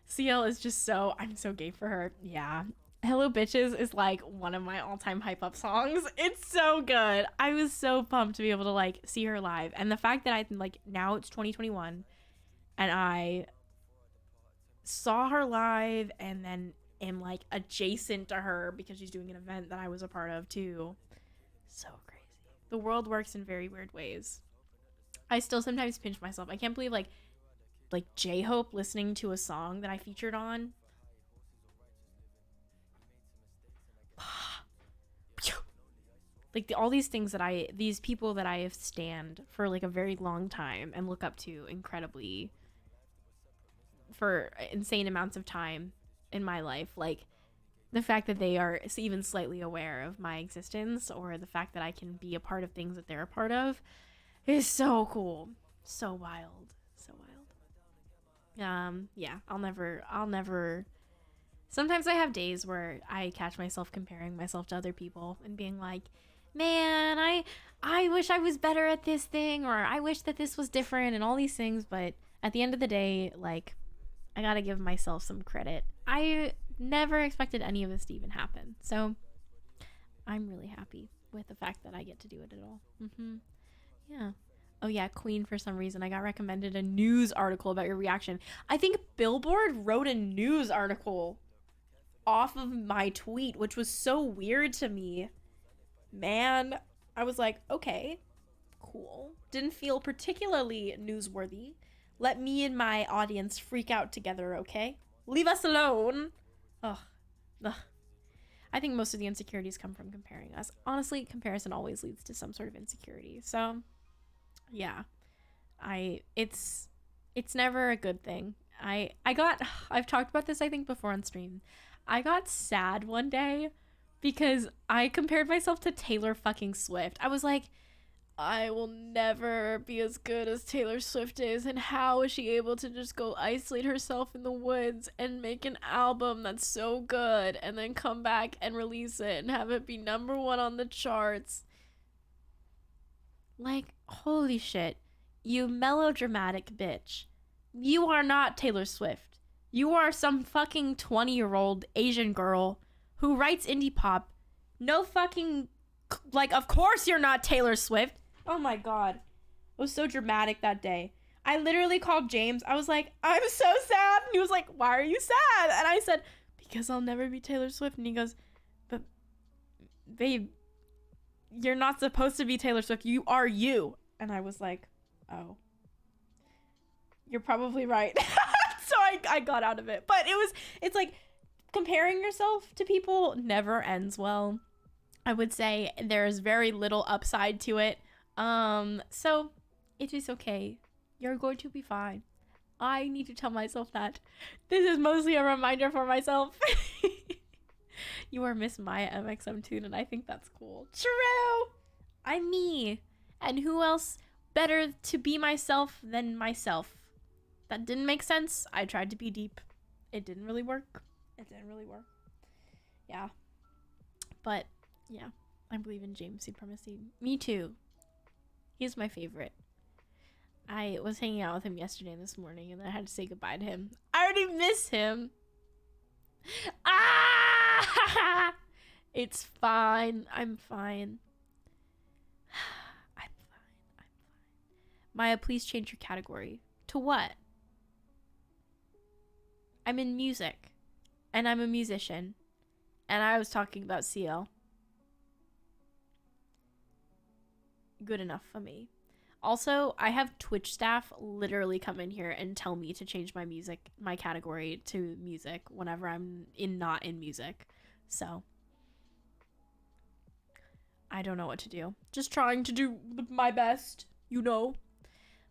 CL is just so, I'm so gay for her. Yeah. Hello Bitches is like one of my all-time hype up songs. It's so good. I was so pumped to be able to like see her live. And the fact that I like, now it's 2021 and I saw her live and then am like adjacent to her because she's doing an event that I was a part of too. So crazy. The world works in very weird ways. I still sometimes pinch myself. I can't believe like J-Hope listening to a song that I featured on. Like all these things that these people that I have stand for like a very long time and look up to incredibly for insane amounts of time in my life. Like the fact that they are even slightly aware of my existence, or the fact that I can be a part of things that they're a part of, is so cool. So wild. Yeah, I'll never. Sometimes I have days where I catch myself comparing myself to other people and being like, man, I wish I was better at this thing, or I wish that this was different and all these things. But at the end of the day, like, I gotta give myself some credit. I never expected any of this to even happen. So I'm really happy with the fact that I get to do it at all. Yeah. Oh yeah, Queen, for some reason I got recommended a news article about your reaction. I think Billboard wrote a news article off of my tweet, which was so weird to me. Man, I was like, okay, cool. Didn't feel particularly newsworthy. Let me and my audience freak out together, okay? Leave us alone. Ugh. I think most of the insecurities come from comparing us. Honestly, comparison always leads to some sort of insecurity. So, yeah. It's never a good thing. I've talked about this I think before on stream. I got sad one day because I compared myself to Taylor fucking Swift. I was like, I will never be as good as Taylor Swift is, and how is she able to just go isolate herself in the woods and make an album that's so good and then come back and release it and have it be #1 on the charts? Like, holy shit, you melodramatic bitch. You are not Taylor Swift. You are some fucking 20-year-old Asian girl who writes indie pop. No fucking, like, of course you're not Taylor Swift. Oh my god. It was so dramatic that day. I literally called James. I was like, I'm so sad. And he was like, why are you sad? And I said, because I'll never be Taylor Swift. And he goes, but babe, you're not supposed to be Taylor Swift. You are you. And I was like, oh, you're probably right. So I got out of it. But it's like, comparing yourself to people never ends well. I would say there's very little upside to it. So it is okay. You're going to be fine. I need to tell myself that. This is mostly a reminder for myself. You are Miss Maya MXM Tune, and I think that's cool. True! I'm me. And who else better to be myself than myself? That didn't make sense. I tried to be deep. It didn't really work. It didn't really work. Yeah. But, yeah. I believe in James supremacy. Me too. He's my favorite. I was hanging out with him yesterday and this morning, and then I had to say goodbye to him. I already miss him. Ah! It's fine. I'm fine. I'm fine. Maya, please change your category. To what? I'm in music. And I'm a musician. And I was talking about CL. Good enough for me. Also, I have Twitch staff literally come in here and tell me to change my category to music whenever I'm not in music. So, I don't know what to do. Just trying to do my best, you know.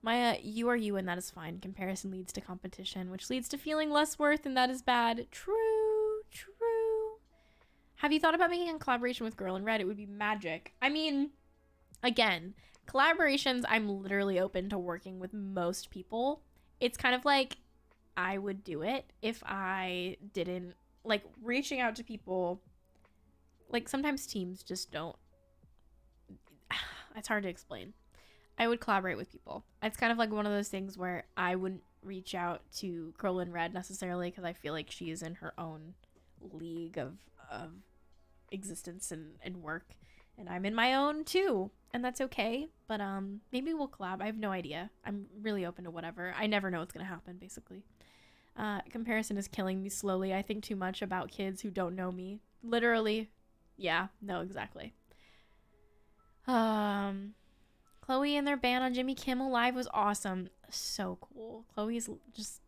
Maya, you are you and that is fine. Comparison leads to competition, which leads to feeling less worth, and that is bad. True, true. Have you thought about making a collaboration with Girl in Red? It would be magic. I mean, again, collaborations, I'm literally open to working with most people. It's kind of like I would do it if I didn't, like, reaching out to people. Like, sometimes teams just don't. It's hard to explain. I would collaborate with people. It's kind of like one of those things where I wouldn't reach out to Girl in Red necessarily because I feel like she is in her own league of existence and work, and I'm in my own too, and that's okay. But maybe we'll collab. I have no idea. I'm really open to whatever. I never know what's gonna happen, basically. Comparison is killing me slowly. I think too much about kids who don't know me. Literally. Yeah, no, exactly. Chloe and their ban on Jimmy Kimmel Live was awesome. So cool. Chloe's just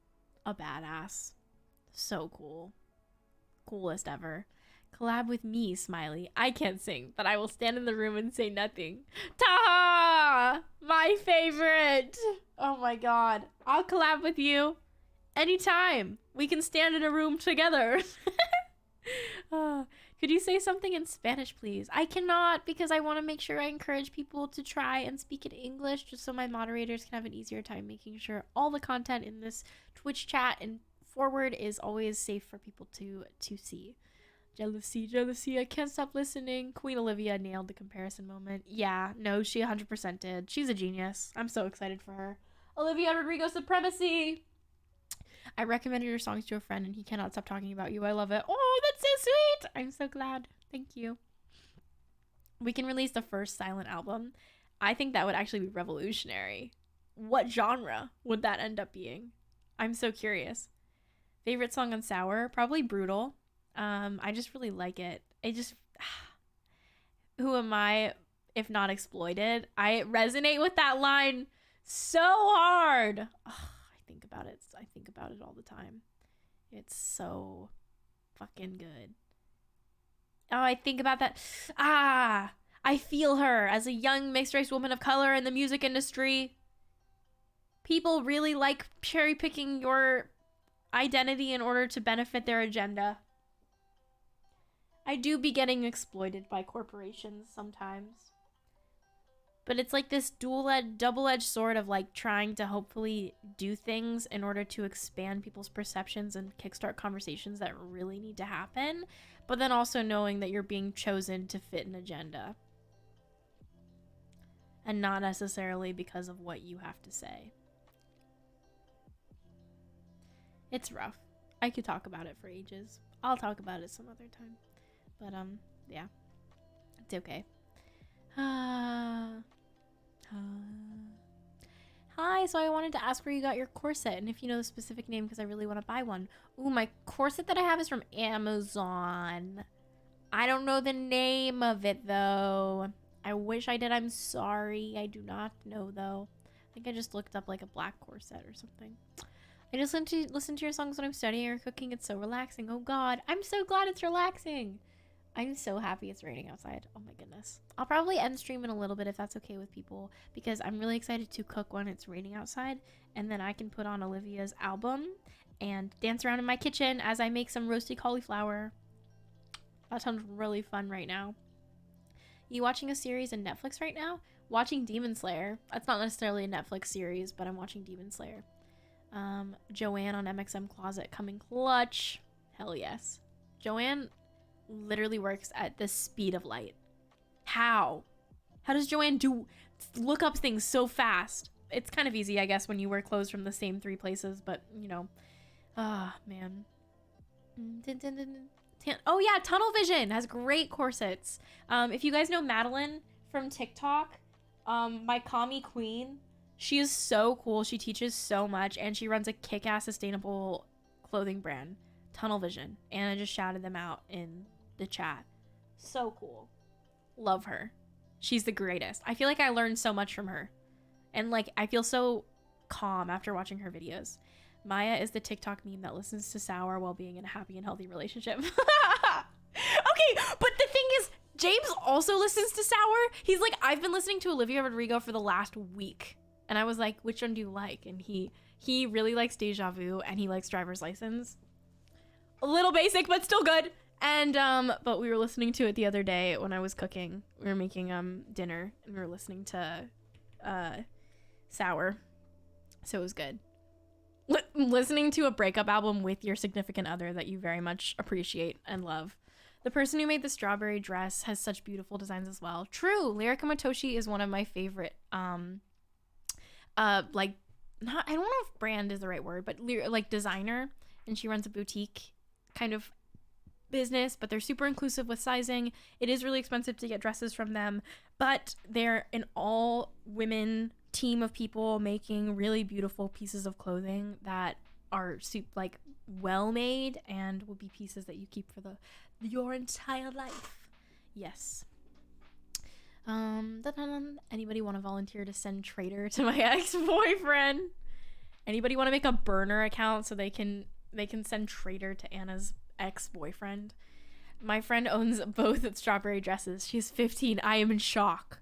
a badass. So cool. Coolest ever. Collab with me, Smiley. I can't sing, but I will stand in the room and say nothing. Taha! My favorite! Oh my god. I'll collab with you anytime. We can stand in a room together. Could you say something in Spanish, please? I cannot because I want to make sure I encourage people to try and speak in English just so my moderators can have an easier time making sure all the content in this Twitch chat and forward is always safe for people to see. Jealousy, jealousy, I can't stop listening. Queen Olivia nailed the comparison moment. Yeah, no, she 100% did. She's a genius. I'm so excited for her. Olivia Rodrigo supremacy! I recommended your songs to a friend and he cannot stop talking about you. I love it. Oh, that's so sweet. I'm so glad. Thank you. We can release the first silent album. I think that would actually be revolutionary. What genre would that end up being? I'm so curious. Favorite song on Sour? Probably Brutal. I just really like it. It just... Who am I if not exploited? I resonate with that line so hard. I think about it all the time. It's so fucking good. Oh, I think about that. I feel her as a young mixed race woman of color in the music industry. People really like cherry picking your identity in order to benefit their agenda. I do be getting exploited by corporations sometimes. But it's like this double-edged sword of like trying to hopefully do things in order to expand people's perceptions and kickstart conversations that really need to happen, but then also knowing that you're being chosen to fit an agenda. And not necessarily because of what you have to say. It's rough. I could talk about it for ages. I'll talk about it some other time. But yeah. It's okay. Hi, so I wanted to ask where you got your corset and if you know the specific name because I really want to buy one. Ooh, my corset that I have is from Amazon. I don't know the name of it though. I wish I did. I'm sorry. I do not know though. I think I just looked up like a black corset or something. I just listen to your songs when I'm studying or cooking. It's so relaxing. Oh god, I'm so glad it's relaxing. I'm so happy it's raining outside. Oh my goodness. I'll probably end stream in a little bit if that's okay with people because I'm really excited to cook when it's raining outside and then I can put on Olivia's album and dance around in my kitchen as I make some roasted cauliflower. That sounds really fun right now. You watching a series on Netflix right now? Watching Demon Slayer. That's not necessarily a Netflix series, but I'm watching Demon Slayer. Joanne on MXM Closet coming clutch. Hell yes. Joanne literally works at the speed of light. How? How does Joanne look up things so fast? It's kind of easy, I guess, when you wear clothes from the same 3 places, but you know. Ah, man. Oh yeah, Tunnel Vision has great corsets. If you guys know Madeline from TikTok, my commie queen, she is so cool. She teaches so much, and she runs a kick-ass sustainable clothing brand, Tunnel Vision. Anna just shouted them out in the chat. So cool. Love her. She's the greatest. I feel like I learned so much from her. And like, I feel so calm after watching her videos. Maya is the TikTok meme that listens to Sour while being in a happy and healthy relationship. Okay, but the thing is, James also listens to Sour. He's like, I've been listening to Olivia Rodrigo for the last week. And I was like, which one do you like? And he really likes Deja Vu, and he likes Driver's License. A little basic, but still good. And but we were listening to it the other day when I was cooking. We were making dinner, and we were listening to Sour. So it was good. Listening to a breakup album with your significant other that you very much appreciate and love. The person who made the strawberry dress has such beautiful designs as well. True. Lyrica Matoshi is one of my favorite like, not, I don't know if brand is the right word, but like designer, and she runs a boutique kind of business, but they're super inclusive with sizing. It is really expensive to get dresses from them, but they're an all women team of people making really beautiful pieces of clothing that are like well made and will be pieces that you keep for your entire life. Yes. Anybody want to volunteer to send Trader to my ex-boyfriend? Anybody want to make a burner account so they can send Trader to Anna's ex-boyfriend? My friend owns both strawberry dresses. She's 15. I am in shock.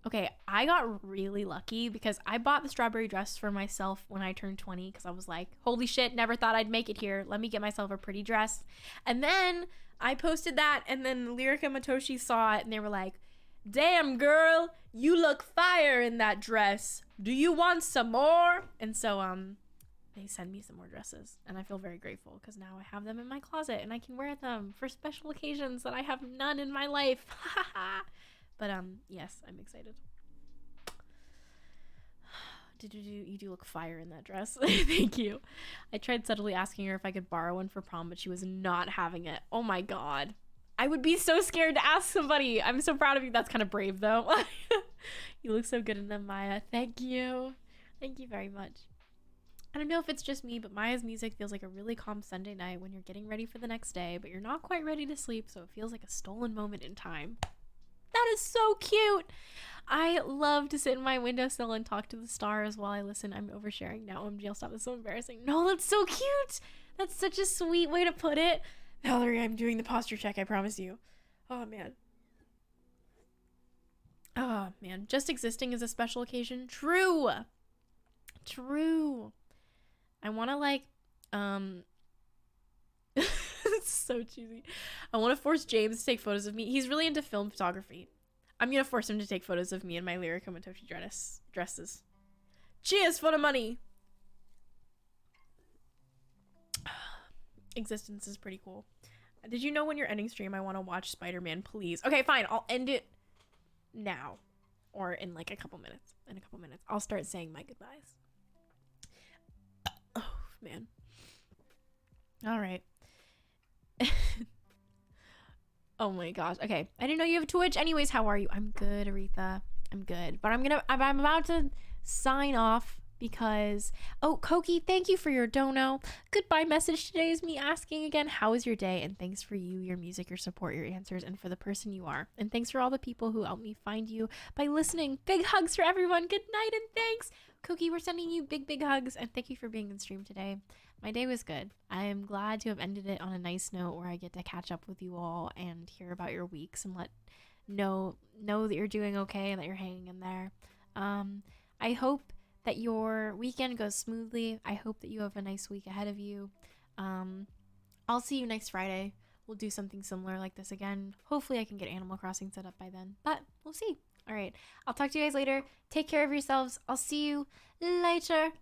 Okay, I got really lucky because I bought the strawberry dress for myself when I turned 20 because I was like, holy shit, never thought I'd make it here. Let me get myself a pretty dress. And then I posted that, and then Lyrica Matoshi saw it, and they were like, damn, girl, you look fire in that dress. Do you want some more? And so they send me some more dresses, and I feel very grateful because now I have them in my closet, and I can wear them for special occasions that I have none in my life. But yes, I'm excited. You do look fire in that dress. Thank you. I tried subtly asking her if I could borrow one for prom, but she was not having it. Oh my god. I would be so scared to ask somebody. I'm so proud of you. That's kind of brave though. You look so good in them, Maya. Thank you. Thank you very much. I don't know if it's just me, but Maya's music feels like a really calm Sunday night when you're getting ready for the next day, but you're not quite ready to sleep, so it feels like a stolen moment in time. That is so cute. I love to sit in my windowsill and talk to the stars while I listen. I'm oversharing now. OMG, I'll stop. That's so embarrassing. No, that's so cute. That's such a sweet way to put it. Valerie, I'm doing the posture check, I promise you. Oh, man. Oh, man. Just existing is a special occasion. True. True. I want to, like, it's so cheesy. I want to force James to take photos of me. He's really into film photography. I'm going to force him to take photos of me in my Lyrica Matoshi dresses. Cheers for the money. Existence is pretty cool. Did you know when you're ending stream, I want to watch Spider-Man, please? Okay, fine. I'll end it now. Or in like a couple minutes. In a couple minutes. I'll start saying my goodbyes. Oh, man. All right. Oh my gosh. Okay. I didn't know you have Twitch. Anyways, how are you? I'm good, Aretha. I'm good. But I'm about to sign off because, oh, Koki, thank you for your dono. Goodbye message today is me asking again, how was your day? And thanks for you, your music, your support, your answers, and for the person you are. And thanks for all the people who helped me find you by listening. Big hugs for everyone. Good night and thanks. Koki, we're sending you big hugs. And thank you for being in stream today. My day was good. I am glad to have ended it on a nice note where I get to catch up with you all and hear about your weeks and know that you're doing okay and that you're hanging in there. I hope that your weekend goes smoothly. I hope that you have a nice week ahead of you. I'll see you next Friday. We'll do something similar like this again. Hopefully I can get Animal Crossing set up by then, but we'll see. All right. I'll talk to you guys later. Take care of yourselves. I'll see you later.